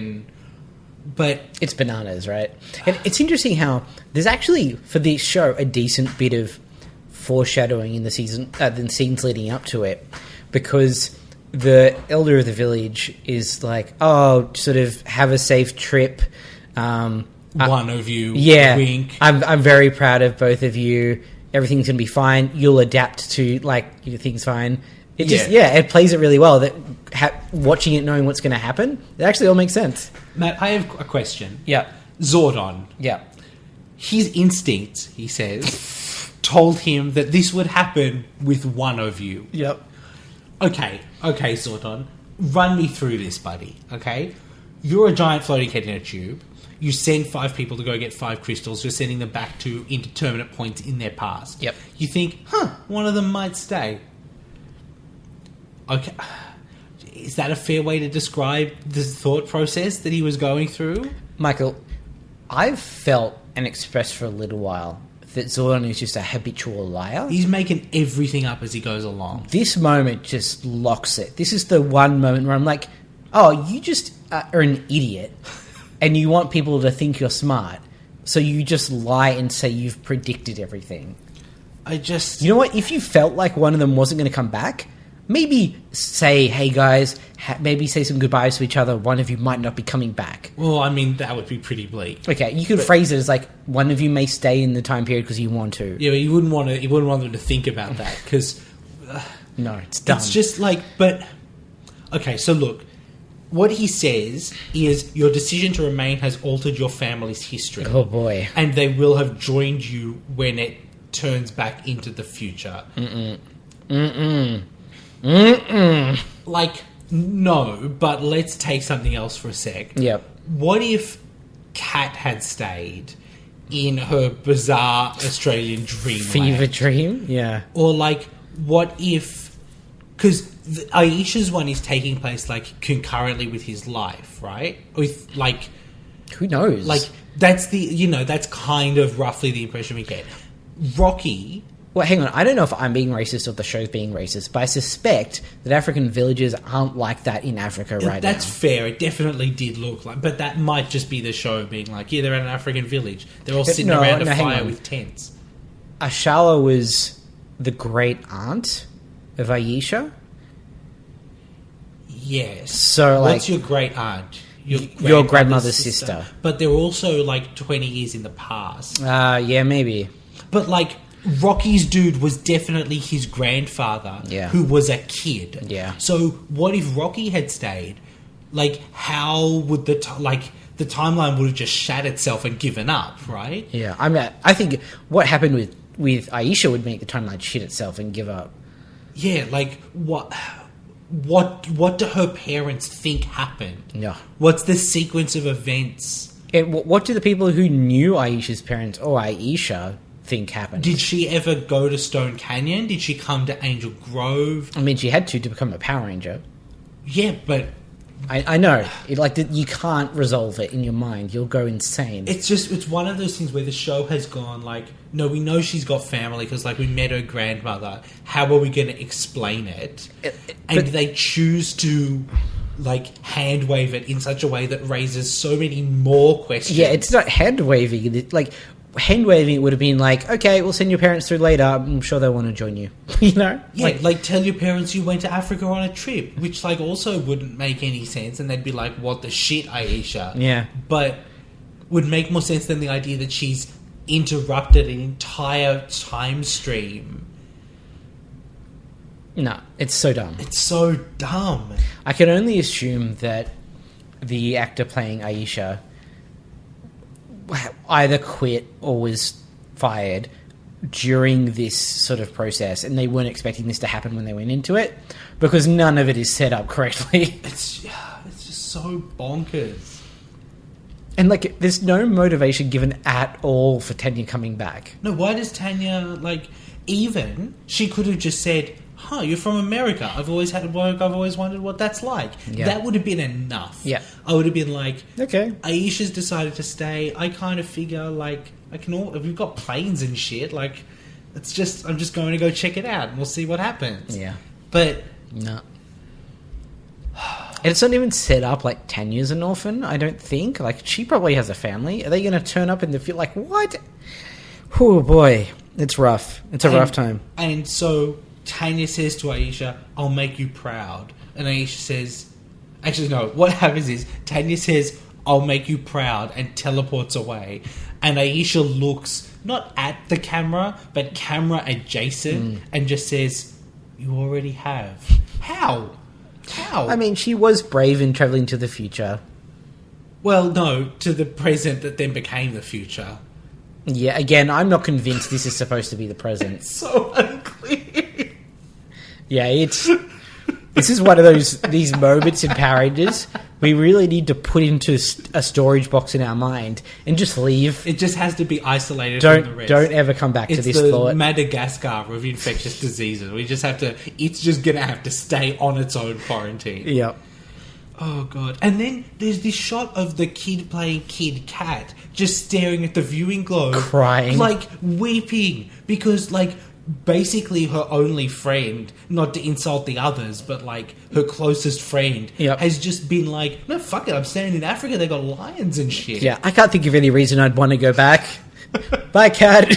But it's bananas, right? And it's interesting how there's actually, for this show, a decent bit of foreshadowing in the scenes leading up to it, because the elder of the village is like, oh, sort of have a safe trip. One of you, yeah, wink. I'm very proud of both of you. Everything's gonna be fine. You'll adapt to things fine. It just it plays it really well. That watching it, knowing what's gonna happen, it actually all makes sense. Matt, I have a question. Yeah, Zordon. Yeah, his instinct, he says, told him that this would happen with one of you. Yep. Okay, Zordon, run me through this, buddy. Okay, you're a giant floating head in a tube. You send 5 people to go get 5 crystals. You're sending them back to indeterminate points in their past. Yep. You think, one of them might stay. Okay. Is that a fair way to describe the thought process that he was going through? Michael, I've felt and expressed for a little while that Zordon is just a habitual liar. He's making everything up as he goes along. This moment just locks it. This is the one moment where I'm like, oh, you just are an idiot. And you want people to think you're smart. So you just lie and say you've predicted everything. You know what? If you felt like one of them wasn't going to come back, maybe say, hey guys, maybe say some goodbyes to each other. One of you might not be coming back. Well, I mean, that would be pretty bleak. Okay, you could phrase it as like, one of you may stay in the time period because you want to. Yeah, but you wouldn't want them to think about that because... no, it's dumb. It's just like, but... Okay, so look, what he says is, your decision to remain has altered your family's history. Oh boy. And they will have joined you when it turns back into the future. Like, no, but let's take something else for a sec. Yep. What if Kat had stayed in her bizarre Australian dreamland? Fever dream? Yeah. Or, like, what if... Because Aisha's one is taking place, like, concurrently with his life, right? With, like... Who knows? Like, that's the... You know, that's kind of roughly the impression we get. Rocky... Well, hang on. I don't know if I'm being racist or the show's being racist, but I suspect that African villages aren't like that in Africa right now. That's fair. It definitely did look like... But that might just be the show being like, yeah, they're at an African village. They're all sitting around a fire with tents. Ashala was the great aunt of Aisha. Yes. So, like... What's your great aunt? Your grandmother's sister. But they're also, like, 20 years in the past. Yeah, maybe. But, like... Rocky's dude was definitely his grandfather, who was a kid. Yeah. So what if Rocky had stayed? Like, how would the timeline would have just shat itself and given up, right? Yeah, I mean, I think what happened with Aisha would make the timeline shit itself and give up. Yeah, like what do her parents think happened? Yeah. What's the sequence of events? What do the people who knew Aisha's parents or Aisha think happened? Did she ever go to Stone Canyon? Did she come to Angel Grove? I mean, she had to become a Power Ranger. Yeah, but... I know. You can't resolve it in your mind. You'll go insane. It's one of those things where the show has gone, like, no, we know she's got family because, like, we met her grandmother. How are we going to explain it? And they choose to... like, hand wave it in such a way that raises so many more questions. Yeah, it's not hand waving. Like, hand waving it would have been like, okay, we'll send your parents through later. I'm sure they'll want to join you. You know? Yeah, like tell your parents you went to Africa on a trip, which, like, also wouldn't make any sense. And they'd be like, what the shit, Aisha? Yeah. But would make more sense than the idea that she's interrupted an entire time stream. No, it's so dumb. It's so dumb. I can only assume that the actor playing Aisha either quit or was fired during this sort of process, and they weren't expecting this to happen when they went into it, because none of it is set up correctly. It's just so bonkers. And, like, there's no motivation given at all for Tanya coming back. No, why does Tanya, like, even she could have just said, huh, you're from America. I've always had work. I've always wondered what that's like. Yeah. That would have been enough. Yeah. I would have been like, okay, Aisha's decided to stay. I kind of figure, like, we've got planes and shit. Like, I'm just going to go check it out and we'll see what happens. Yeah. But no. And it's not even set up like Tanya's an orphan, I don't think. Like, she probably has a family. Are they going to turn up in the field? Like, what? Oh, boy. It's rough. It's a rough time. And so Tanya says to Aisha, I'll make you proud. And Aisha says... Actually, no. What happens is Tanya says, I'll make you proud, and teleports away. And Aisha looks not at the camera, but camera adjacent, and just says, you already have. How? How? I mean, she was brave in travelling to the future. Well, no, to the present that then became the future. Yeah, again, I'm not convinced this is supposed to be the present. It's so unclear. Yeah, this is one of these moments in Power Rangers we really need to put into a storage box in our mind and just leave. It just has to be isolated from the rest. Don't ever come back to this thought. It's the Madagascar of infectious diseases. We just have to... It's just going to have to stay on its own quarantine. Yep. Oh, God. And then there's this shot of the kid playing Kid Cat just staring at the viewing globe. Crying. Like, weeping. Because, like, basically her only friend, not to insult the others, but, like, her closest friend has just been like, no, fuck it, I'm staying in Africa, they got lions and shit. Yeah, I can't think of any reason I'd want to go back. Bye, cat.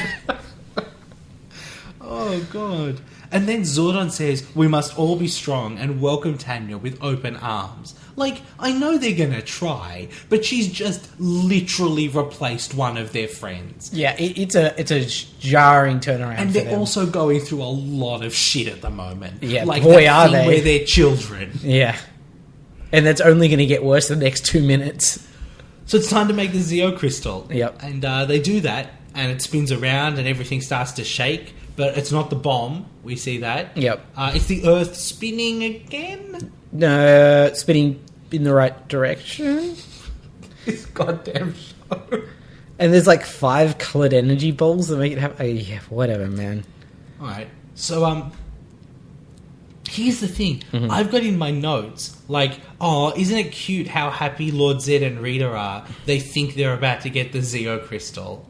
Oh, God. And then Zordon says, we must all be strong and welcome Tanya with open arms. Like, I know they're going to try, but she's just literally replaced one of their friends. Yeah, it's a jarring turnaround. And they're also going through a lot of shit at the moment. Yeah, like boy, that are thing they. where they're children. Yeah. And that's only going to get worse the next 2 minutes. So it's time to make the Zeo crystal. Yep. And they do that, and it spins around, and everything starts to shake. But it's not the bomb. We see that. Yep. It's the Earth spinning again. No, spinning in the right direction. This goddamn show. And there's like 5 coloured energy balls that make it happen. Oh, yeah, whatever, man. All right. So, here's the thing. Mm-hmm. I've got in my notes, like, oh, isn't it cute how happy Lord Zed and Rita are? They think they're about to get the Zeo crystal.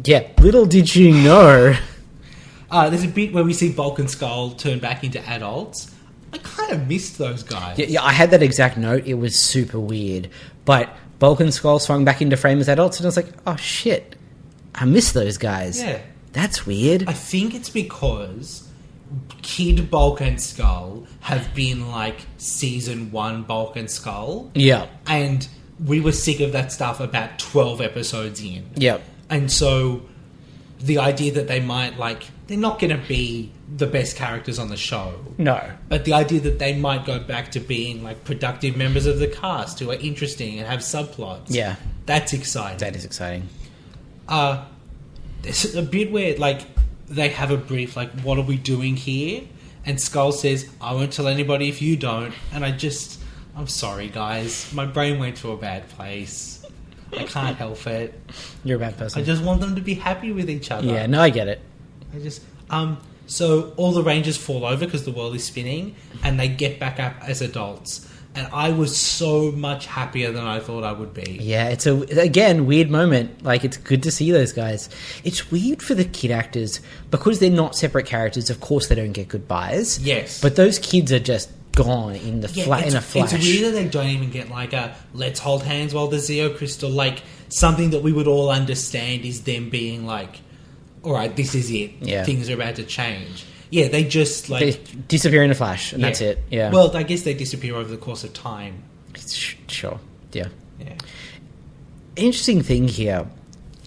Yeah, little did you know. There's a bit where we see Bulk and Skull turn back into adults. I kind of missed those guys. Yeah, I had that exact note. It was super weird. But Bulk and Skull swung back into frame as adults, and I was like, oh shit, I missed those guys. Yeah. That's weird. I think it's because Kid Bulk and Skull have been like season 1 Bulk and Skull. Yeah. And we were sick of that stuff about 12 episodes in. Yep. And so the idea that they might, like, they're not going to be the best characters on the show. No. But the idea that they might go back to being, like, productive members of the cast who are interesting and have subplots. Yeah. That's exciting. That is exciting. There's a bit where, like, they have a brief, like, what are we doing here? And Skull says, I won't tell anybody if you don't. And I'm sorry, guys. My brain went to a bad place. I can't help it. You're a bad person. I just want them to be happy with each other. Yeah, no, I get it. So all the Rangers fall over because the world is spinning, and they get back up as adults. And I was so much happier than I thought I would be. Yeah, it's again, weird moment. Like, it's good to see those guys. It's weird for the kid actors, because they're not separate characters, of course they don't get goodbyes. Yes. But those kids are just gone in a flash. It's weird that they don't even get like a let's hold hands while the Zeo crystal, like something that we would all understand is them being like, all right, this is it. Yeah. Things are about to change. Yeah, they just like They disappear in a flash, and that's it. Yeah. Well, I guess they disappear over the course of time. Sure. Yeah. Yeah. Interesting thing here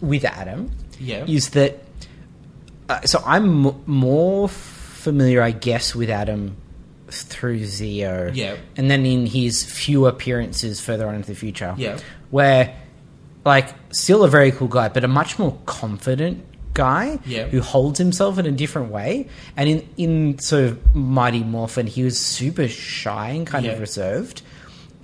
with Adam Yeah. is that so I'm more familiar, I guess, with Adam through Zeo. Yeah. And then in his few appearances further on into the future. Yeah. Where, like, still a very cool guy, but a much more confident guy. Yeah. Who holds himself in a different way. And in sort of Mighty Morphin, he was super shy and kind of reserved.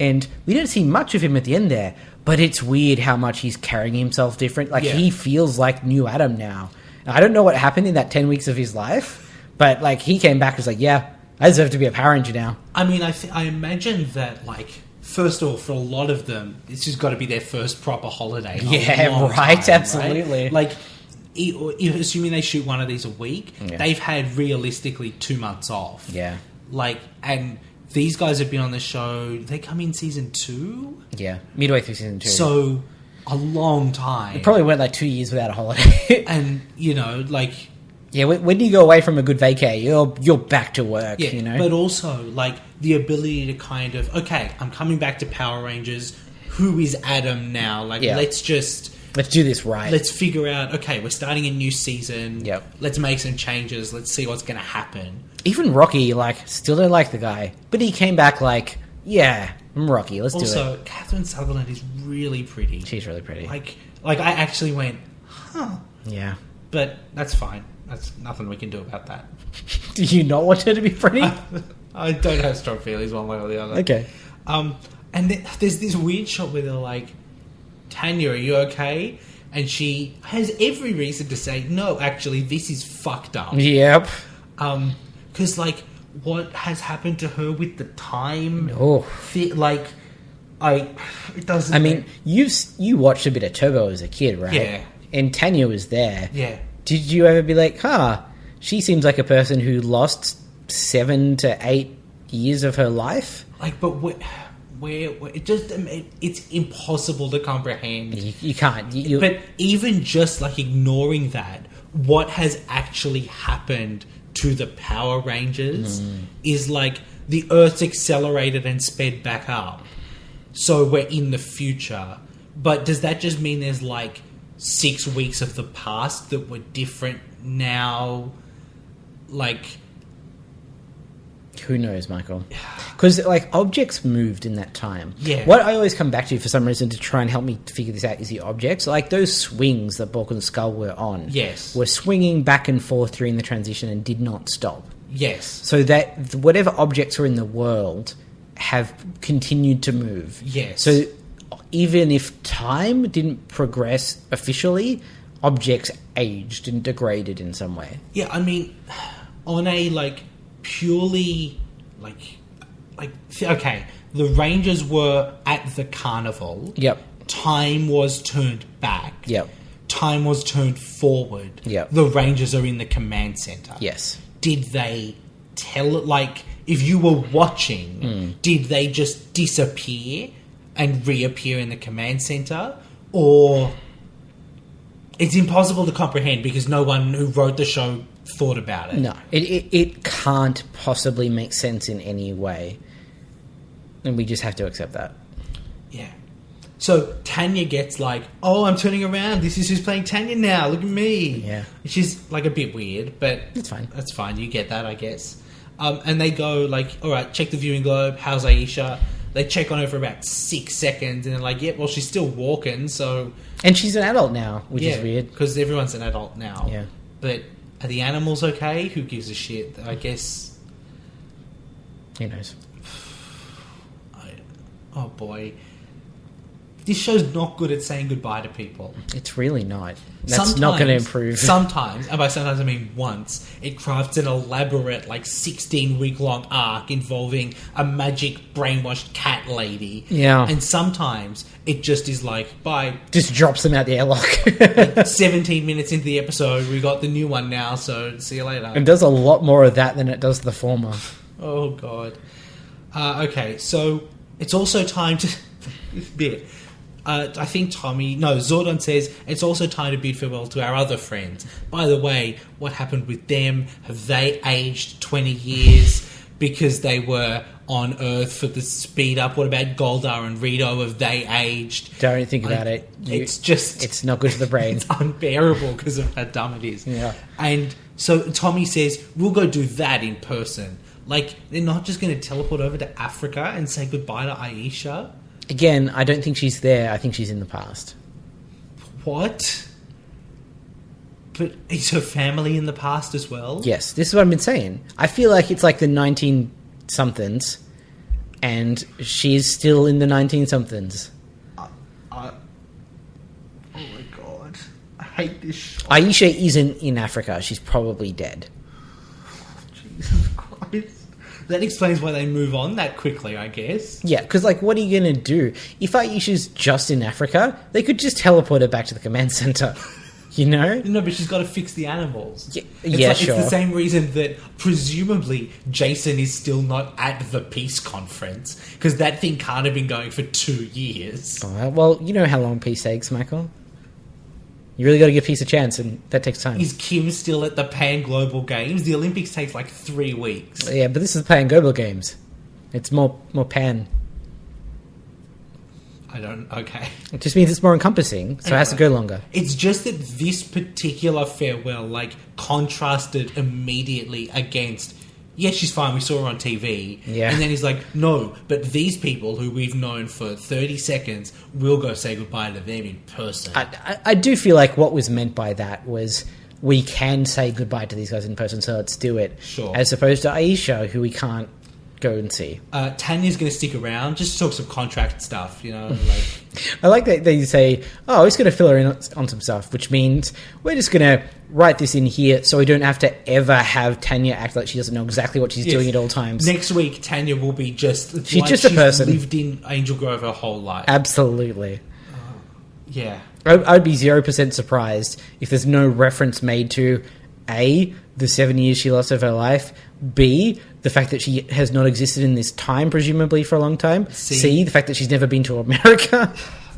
And we didn't see much of him at the end there. But it's weird how much he's carrying himself different. Like, he feels like new Adam now. I don't know what happened in that 10 weeks of his life. But, like, he came back and was like, yeah, I deserve to be a Power Ranger now. I mean, I imagine that, like, first of all, for a lot of them, this has got to be their first proper holiday. Yeah, right, absolutely. Right? Like, assuming they shoot one of these a week, they've had realistically 2 months off. Yeah. Like, and these guys have been on the show, they come in season 2? Yeah, midway through season 2. So, a long time. It probably went like 2 years without a holiday. And, you know, like... Yeah, when you go away from a good vacay, you're back to work, Yeah, you know? but also, like, the ability to kind of, okay, I'm coming back to Power Rangers. Who is Adam now? Like, let's do this right. Let's figure out, okay, we're starting a new season. Yep. Let's make some changes. Let's see what's going to happen. Even Rocky, like, still don't like the guy. But he came back like, yeah, I'm Rocky, let's do it. Also, Catherine Sutherland is really pretty. She's really pretty. Like I actually went, huh. Yeah. But that's fine. That's nothing we can do about that. Do you not want her to be pretty? I don't have strong feelings one way or the other. Okay. And there's this weird shot where they're like, Tanya, are you okay? And she has every reason to say, no, actually, this is fucked up. Yep. Because, like, what has happened to her with the time? Oh. Like, it doesn't... I mean, you watched a bit of Turbo as a kid, right? Yeah. And Tanya was there. Yeah. Did you ever be like, she seems like a person who lost 7 to 8 years of her life? Like, but where it just... it's impossible to comprehend. You can't. But even just, like, ignoring that, what has actually happened to the Power Rangers is, like, the Earth's accelerated and sped back up. So we're in the future. But does that just mean there's, like, 6 weeks of the past that were different now? Like... Who knows, Michael? Because, like, objects moved in that time. Yeah. What I always come back to, for some reason, to try and help me figure this out is the objects. Like, those swings that Bulk and Skull were on Yes. were swinging back and forth during the transition and did not stop. Yes. So that whatever objects were in the world have continued to move. Yes. So even if time didn't progress officially, objects aged and degraded in some way. Yeah, I mean, on a, like, purely, okay, the Rangers were at the carnival. Yep. Time was turned back. Yep. Time was turned forward. Yep. The Rangers are in the command center. Yes. Did they tell it, like, if you were watching, did they just disappear and reappear in the command center? Or it's impossible to comprehend because no one who wrote the show thought about it. No, it can't possibly make sense in any way. And we just have to accept that. Yeah. So Tanya gets like, oh, I'm turning around. This is who's playing Tanya now. Look at me. Yeah. Which is like a bit weird, but It's fine. That's fine. You get that, I guess. And they go like, all right, check the viewing globe. How's Aisha? They check on her for about 6 seconds, and they're like, yeah, well, she's still walking, so... And she's an adult now, which is weird. Because everyone's an adult now. Yeah. But are the animals okay? Who gives a shit? I guess... Who knows? Oh, boy. This show's not good at saying goodbye to people. It's really not. That's not going to improve. Sometimes, and by sometimes I mean once, it crafts an elaborate, like, 16-week-long arc involving a magic brainwashed cat lady. Yeah. And sometimes it just is like, bye. Just drops them out the airlock. 17 minutes into the episode, we got the new one now, so see you later. It does a lot more of that than it does the former. Oh, God. Okay, so it's also time to... this bit... I think Zordon says it's also time to bid farewell to our other friends. By the way, what happened with them? Have they aged 20 years because they were on Earth for the speed up? What about Goldar and Rito? Have they aged? Don't think about it. It's not good for the brain. It's unbearable because of how dumb it is. Yeah. And so Tommy says, we'll go do that in person. Like, they're not just going to teleport over to Africa and say goodbye to Aisha. Again, I don't think she's there. I think she's in the past. What? But is her family in the past as well? Yes, this is what I've been saying. I feel like it's like the 19-somethings, and she's still in the 19-somethings. Oh my God. I hate this show. Aisha isn't in Africa. She's probably dead. Jesus Christ. That explains why they move on that quickly, I guess. Yeah, because, like, what are you going to do? If Aisha's just in Africa, they could just teleport her back to the command center. You know? No, but she's got to fix the animals. Yeah, sure. It's the same reason that presumably Jason is still not at the peace conference, because that thing can't have been going for 2 years. Oh, well, you know how long peace takes, Michael. You really got to give peace a chance, and that takes time. Is Kim still at the Pan Global Games? The Olympics takes like 3 weeks. Yeah, but this is Pan Global Games. It's more pan. Okay. It just means it's more encompassing, so it has to go longer. It's just that this particular farewell, like, contrasted immediately against, yes, she's fine, we saw her on TV. Yeah. And then he's like, no, but these people who we've known for 30 seconds, we'll go say goodbye to them in person. I do feel like what was meant by that was we can say goodbye to these guys in person, so let's do it. Sure. As opposed to Aisha, who we can't go and see. Tanya's going to stick around just to talk some contract stuff, you know? Like, I like that they say, oh, we're just going to fill her in on some stuff, which means we're just going to write this in here so we don't have to ever have Tanya act like she doesn't know exactly what she's doing at all times. Next week, Tanya will be just... She's just a person. She's lived in Angel Grove her whole life. Absolutely. Yeah. I'd be 0% surprised if there's no reference made to A, the 7 years she lost of her life, B, the fact that she has not existed in this time, presumably for a long time, C, the fact that she's never been to America.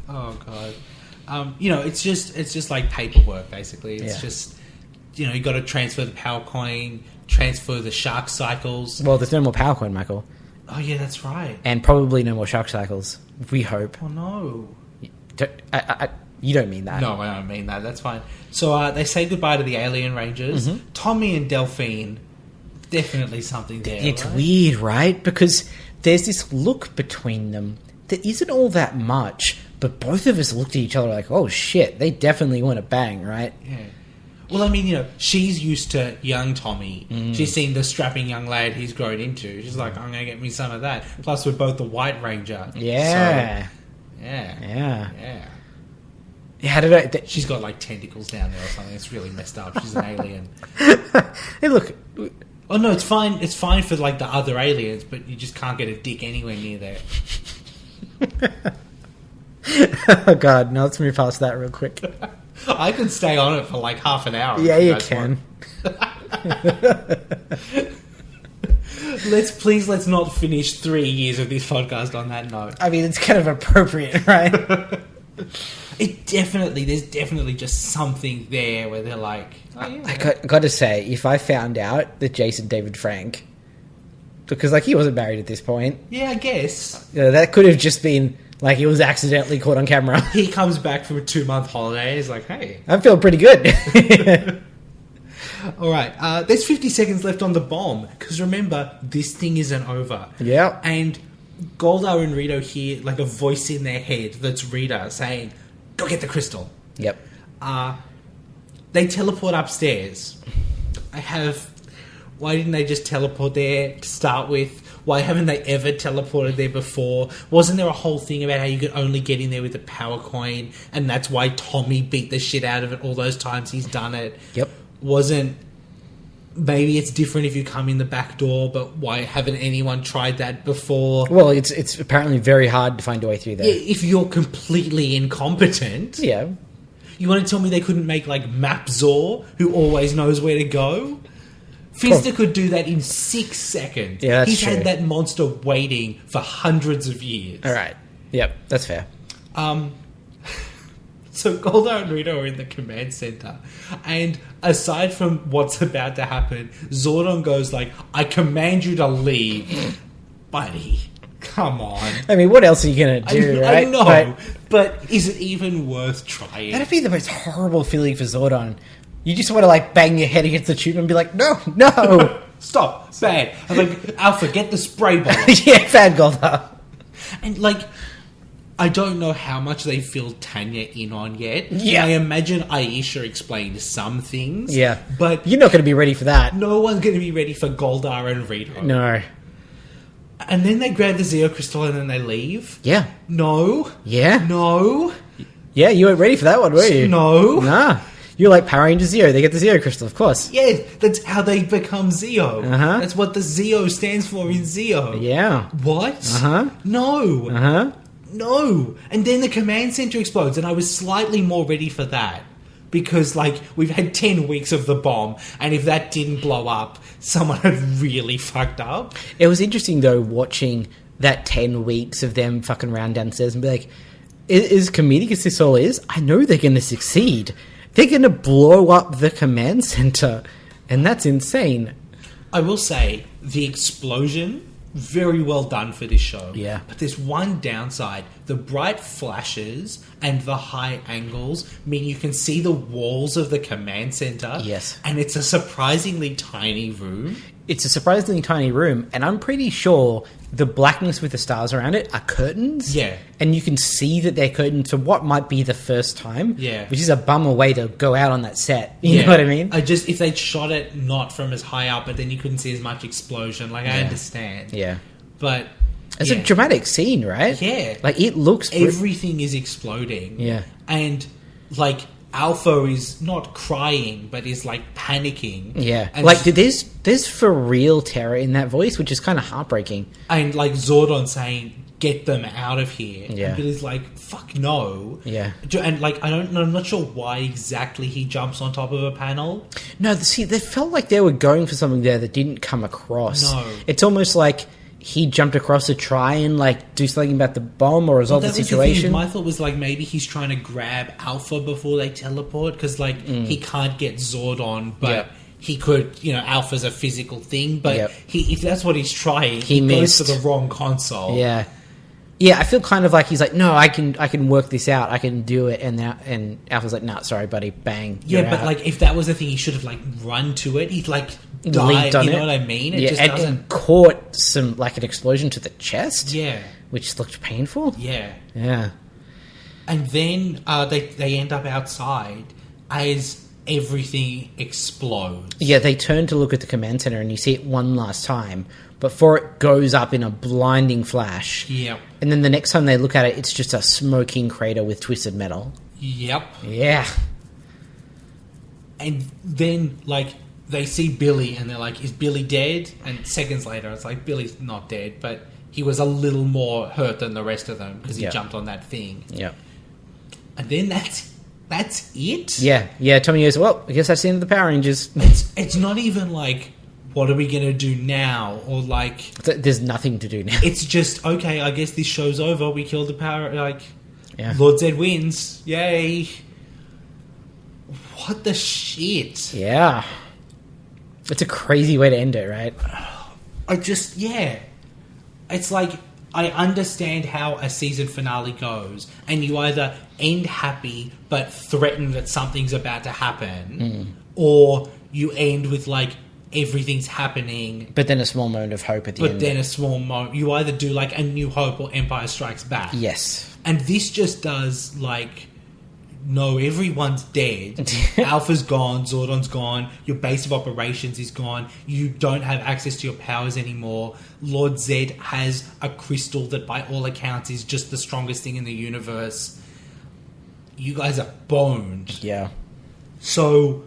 Oh, God. You know, it's just like paperwork, basically. It's just, you know, you got to transfer the power coin, transfer the shark cycles. Well, there's no more power coin, Michael. Oh, yeah, that's right. And probably no more shark cycles. We hope. Oh, no. You don't mean that. No, I don't mean that. That's fine. So they say goodbye to the Alien Rangers. Mm-hmm. Tommy and Delphine, definitely something there. It's right? weird, right? Because there's this look between them that isn't all that much, but both of us looked at each other like, oh shit, they definitely want to bang, right? Yeah. Well, I mean, she's used to young Tommy. She's seen the strapping young lad he's grown into. She's like, I'm going to get me some of that. Plus, we're both the White Ranger. Yeah. So, yeah. Yeah. How did I... She's got, like, tentacles down there or something. It's really messed up. She's an alien. Hey, look... Oh, no, it's fine. It's fine for, like, the other aliens, but you just can't get a dick anywhere near there. Oh, God. No, let's move past that real quick. I could stay on it for, like, half an hour. Yeah, if you guys can. want. Let's not finish 3 years of this podcast on that note. I mean, it's kind of appropriate, right? There's definitely just something there where they're like, oh, yeah. I got to say, if I found out that Jason David Frank, because like he wasn't married at this point, Yeah, I guess. that could have just been like he was accidentally caught on camera. He comes back from a 2-month holiday. He's like, hey. I feel pretty good. All right. There's 50 seconds left on the bomb. Because remember, this thing isn't over. Yeah. And Goldar and Rito hear like a voice in their head that's Rita saying, go get the crystal. Yep. They teleport upstairs. Why didn't they just teleport there to start with? Why haven't they ever teleported there before? Wasn't there a whole thing about how you could only get in there with the power coin, and that's why Tommy beat the shit out of it all those times he's done it? Yep. Maybe it's different if you come in the back door, but why haven't anyone tried that before? Well, it's apparently very hard to find a way through there. If you're completely incompetent, Yeah. you want to tell me they couldn't make like Map Zor, who always knows where to go? Finster could do that in 6 seconds. Yeah, that's He's true. had that monster waiting for hundreds of years. All right. Yep, that's fair. So Goldar and Rito are in the command center, and aside from what's about to happen, Zordon goes like, I command you to leave. Buddy, come on. I mean, what else are you going to do, right? I know, but is it even worth trying? That'd be the most horrible feeling for Zordon. You just want to, like, bang your head against the tube and be like, no! Stop, bad. I'm like, Alpha, get the spray bottle. Yeah, bad Goldar. And, like, I don't know how much they filled Tanya in on yet. Yeah. I imagine Aisha explained some things. Yeah. But You're not going to be ready for that. no one's going to be ready for Goldar and Rito. No. And then they grab the Zeo Crystal and then they leave. Yeah. No. Yeah. No. Yeah, you weren't ready for that one, were you? No. Nah. You're like Power Ranger Zero. They get the Zero Crystal, of course. Yeah, that's how they become Zeo. Uh-huh. That's what the Zeo stands for in Zeo. Yeah. What? Uh-huh. No. Uh-huh. No. And then the command center explodes, and I was slightly more ready for that. Because, like, we've had 10 weeks of the bomb, and if that didn't blow up, someone had really fucked up. It was interesting, though, watching that 10 weeks of them fucking around downstairs and be like, as comedic as this all is, I know they're going to succeed. They're going to blow up the command center, and that's insane. I will say, the explosion, very well done for this show. Yeah. But there's one downside. The bright flashes and the high angles mean you can see the walls of the command center. Yes. And it's a surprisingly tiny room. It's a surprisingly tiny room, and I'm pretty sure the blackness with the stars around it are curtains. Yeah. And you can see that they're curtains for what might be the first time. Yeah. Which is a bummer way to go out on that set. You know what I mean? If they'd shot it not from as high up, but then you couldn't see as much explosion, like, I understand. Yeah. But It's yeah. a dramatic scene, right? Yeah. Like, it looks... Everything is exploding. Yeah. And, like, Alpha is not crying, but is, like, panicking. Yeah. And Like, there's for real terror in that voice, which is kind of heartbreaking. And, like, Zordon saying, get them out of here. Yeah. And Billy's like, fuck no. Yeah. And, like, I'm not sure why exactly he jumps on top of a panel. No, see, they felt like they were going for something there that didn't come across. No. It's almost like he jumped across to try and, like, do something about the bomb or resolve the situation. My thought was, like, maybe he's trying to grab Alpha before they teleport, because, like, he can't get Zordon, but... Yep. He could, Alpha's a physical thing, but Yep. if that's what he's trying, He goes missed. to the wrong console. Yeah. Yeah, I feel kind of like he's like, no, I can work this out. I can do it. And Alpha's like, no, sorry, buddy. Bang. Yeah, you're but out. like if that was the thing, he should have like run to it. He'd like leaped on you it. know what I mean? It Yeah, just and doesn't... caught some like an explosion to the chest. Yeah. Which looked painful. Yeah. Yeah. And then they end up outside as everything explodes. Yeah, they turn to look at the command center and you see it one last time before it goes up in a blinding flash. Yep. And then the next time they look at it, it's just a smoking crater with twisted metal. Yep. Yeah. And then, like, they see Billy and they're like, is Billy dead? And seconds later, it's like, Billy's not dead, but he was a little more hurt than the rest of them because he jumped on that thing. Yeah. And then that's it? Yeah. Yeah, Tommy goes, well, I guess that's the end of the Power Rangers. It's not even like, what are we going to do now? Or like... There's nothing to do now. It's just, okay, I guess this show's over. We killed the Power... Like, Yeah. Lord Zed wins. Yay. What the shit? Yeah. It's a crazy way to end it, right? It's like, I understand how a season finale goes, and you either end happy but threaten that something's about to happen, or you end with, like, everything's happening. But then a small moment of hope at the end. But then a small moment. You either do, like, A New Hope or Empire Strikes Back. Yes. And this just does, like... No, everyone's dead. Alpha's gone, Zordon's gone, your base of operations is gone, you don't have access to your powers anymore. Lord Zed has a crystal that by all accounts is just the strongest thing in the universe. You guys are boned. Yeah. So,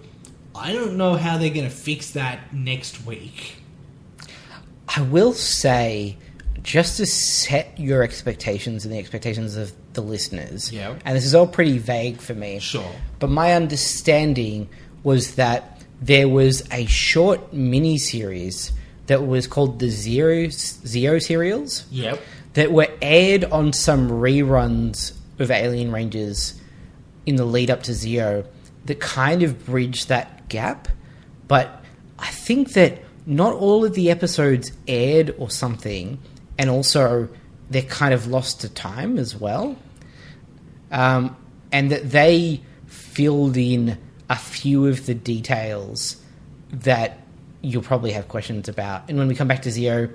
I don't know how they're going to fix that next week. I will say, just to set your expectations and the expectations of the listeners, and this is all pretty vague for me, Sure. but my understanding was that there was a short mini-series that was called the Zero serials Yep. that were aired on some reruns of Alien Rangers in the lead up to Zero that kind of bridged that gap, but I think that not all of the episodes aired or something, and also they're kind of lost to time as well. And that they filled in a few of the details that you'll probably have questions about. And when we come back to Zero,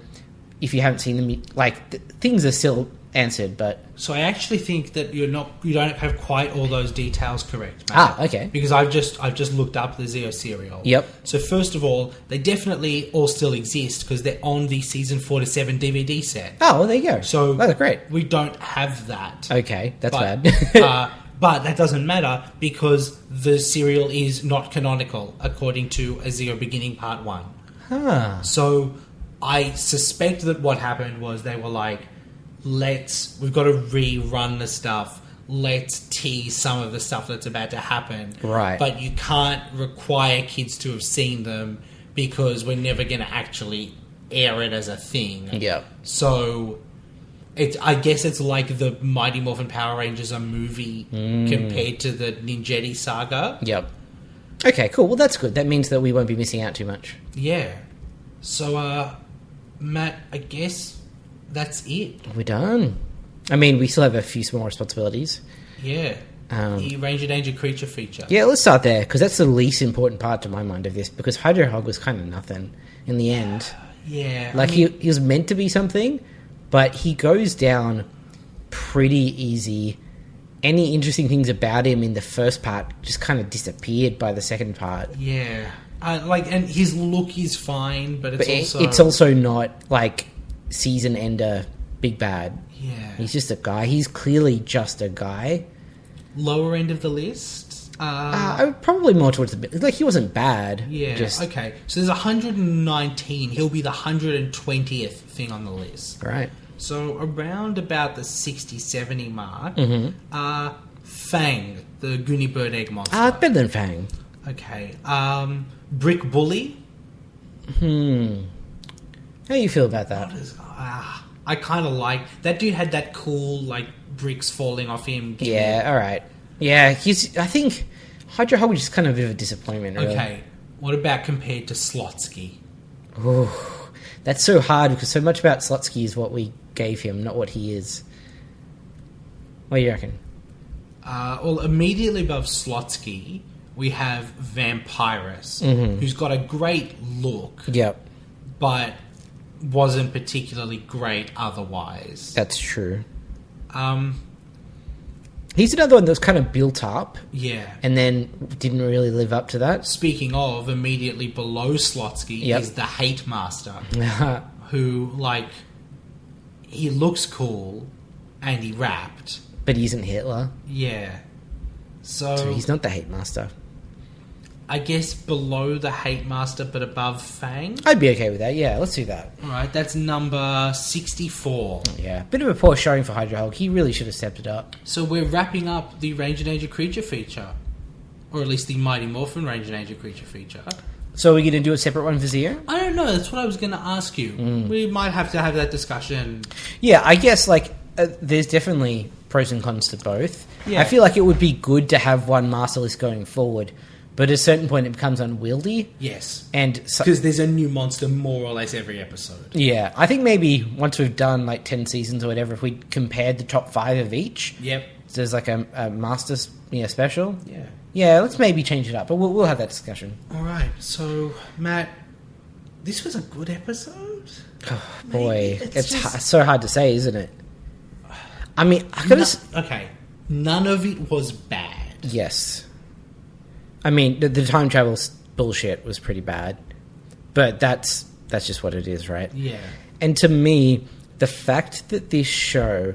if you haven't seen them, like, things are still answered, but... So I actually think that you don't have quite all those details correct, Matt. Okay. Because I've just looked up the Zero serial. Yep. So first of all, they definitely all still exist because they're on the season 4 to 7 DVD set. Oh, well, there you go. So that's great. We don't have that. Okay, that's but, bad. but that doesn't matter because the serial is not canonical according to A Zero Beginning Part 1. Huh. So I suspect that what happened was they were like, we've got to rerun the stuff. Let's tease some of the stuff that's about to happen. Right. But you can't require kids to have seen them because we're never going to actually air it as a thing. Yep. So I guess it's like the Mighty Morphin Power Rangers, a movie compared to the Ninjetti saga. Yep. Okay, cool. Well, that's good. That means that we won't be missing out too much. Yeah. So, Matt, I guess that's it. We're done. I mean, we still have a few small responsibilities. Yeah. The Ranger Danger Creature feature. Yeah, let's start there, because that's the least important part to my mind of this, because Hydro Hog was kind of nothing in the end. Yeah. Like, he was meant to be something, but he goes down pretty easy. Any interesting things about him in the first part just kind of disappeared by the second part. Yeah. And his look is fine, but it's also not, like, season ender big bad. Yeah. He's just a guy. He's clearly just a guy. Lower end of the list? Probably more towards the... Like, he wasn't bad. Yeah, okay. So there's 119. He'll be the 120th thing on the list. Right. So around about the 60, 70 mark, Fang, the Goonie Bird Egg monster. Better than Fang. Okay. Brick Bully. How do you feel about that? I kind of like... That dude had that cool, like, bricks falling off him. Yeah, alright. Yeah, I think Hydro Hog was just kind of a bit of a disappointment, really. Okay. What about compared to Slotsky? Ooh, that's so hard, because so much about Slotsky is what we gave him, not what he is. What do you reckon? Well, immediately above Slotsky, we have Vampirus, who's got a great look, Yep, but wasn't particularly great otherwise. that's true. He's another one that was kind of built up Yeah. and then didn't really live up to that. Speaking of, immediately below Slotsky Yep. is the Hate Master, who, like, he looks cool and he rapped. But he isn't Hitler, Yeah. so So, he's not the Hate Master. I guess below the Hate Master but above Fang. I'd be okay with that. Yeah, let's do that. Alright, that's number 64. Yeah, bit of a poor showing for Hydra Hulk. He really should have stepped it up. So we're wrapping up the Ranger Danger Creature feature. Or at least the Mighty Morphin Ranger Danger Creature feature. So we're going to do a separate one for Zeo? I don't know, that's what I was going to ask you. We might have to have that discussion. Yeah, I guess, like, there's definitely pros and cons to both. Yeah. I feel like it would be good to have one master list going forward, but at a certain point it becomes unwieldy. Yes. And so, Because there's a new monster more or less every episode. yeah, I think maybe once we've done like 10 seasons or whatever, if we compared the top 5 of each, Yep. so there's like a master special. Yeah. Yeah, let's maybe change it up, but we'll have that discussion. Alright, so, Matt, this was a good episode? Boy, Maybe it's just- so hard to say, isn't it? I mean, I gotta... Okay, none of it was bad. Yes. I mean, the time travel bullshit was pretty bad, but that's just what it is, right? Yeah. And to me, the fact that this show,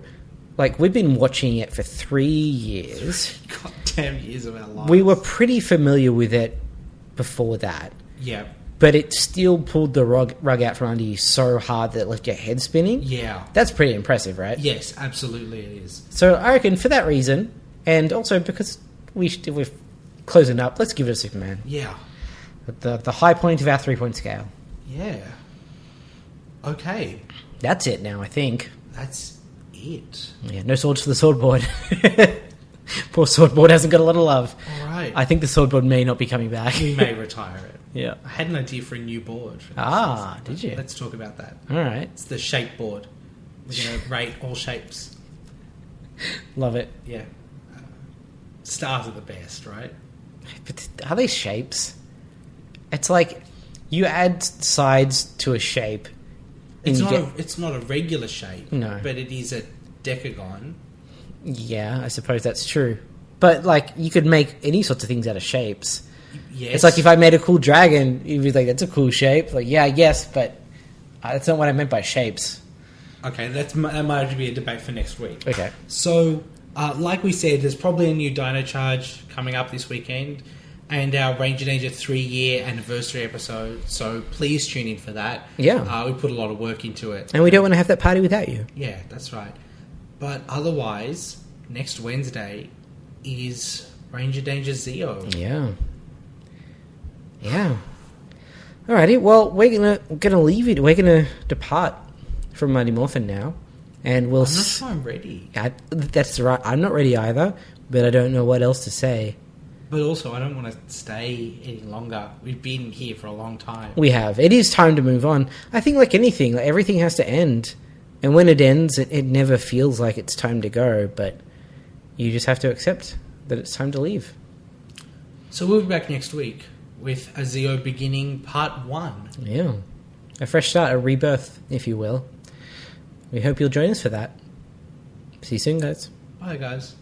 like, we've been watching it for 3 years, Goddamn years of our lives. we were pretty familiar with it before that, Yeah. but it still pulled the rug out from under you so hard that it left your head spinning. Yeah. That's pretty impressive, right? Yes, absolutely it is. So I reckon for that reason, and also because we're closing up, let's give it a Superman. Yeah. The high point of our 3-point scale. Yeah. Okay, That's it now, I think. that's it. Yeah, no swords for the swordboard. Poor swordboard hasn't got a lot of love. Alright. I think the swordboard may not be coming back. We may retire it. Yeah. I had an idea for a new board. For this Ah, season. did you? Let's talk about that. All right. It's the shape board. We're going to rate all shapes. Love it. Yeah. Stars are the best, right? But are they shapes? It's like you add sides to a shape. It's and not, you get- it's not a regular shape. No. But it is a decagon. Yeah, I suppose that's true. But, like, you could make any sorts of things out of shapes. Yes. It's like if I made a cool dragon, you'd be like, that's a cool shape. Like, yeah, I guess, but that's not what I meant by shapes. Okay, that might have to be a debate for next week. Okay. So, like we said, there's probably a new Dino Charge coming up this weekend, and our Ranger Danger 3-year anniversary episode. So please tune in for that. Yeah. We put a lot of work into it. And we don't want to have that party without you. Yeah, that's right. But otherwise, next Wednesday is Ranger Danger Zeo. Yeah. Yeah. Alrighty, well, we're gonna leave it. We're gonna depart from Mighty Morphin now. And we'll... I'm not sure I'm ready. That's right. I'm not ready either, but I don't know what else to say. But also, I don't want to stay any longer. We've been here for a long time. We have. It is time to move on. I think like anything, like everything has to end. And when it ends, it never feels like it's time to go, but you just have to accept that it's time to leave. So we'll be back next week with a Zeo beginning part 1. Yeah. A fresh start, a rebirth, if you will. We hope you'll join us for that. See you soon, guys. Bye, guys.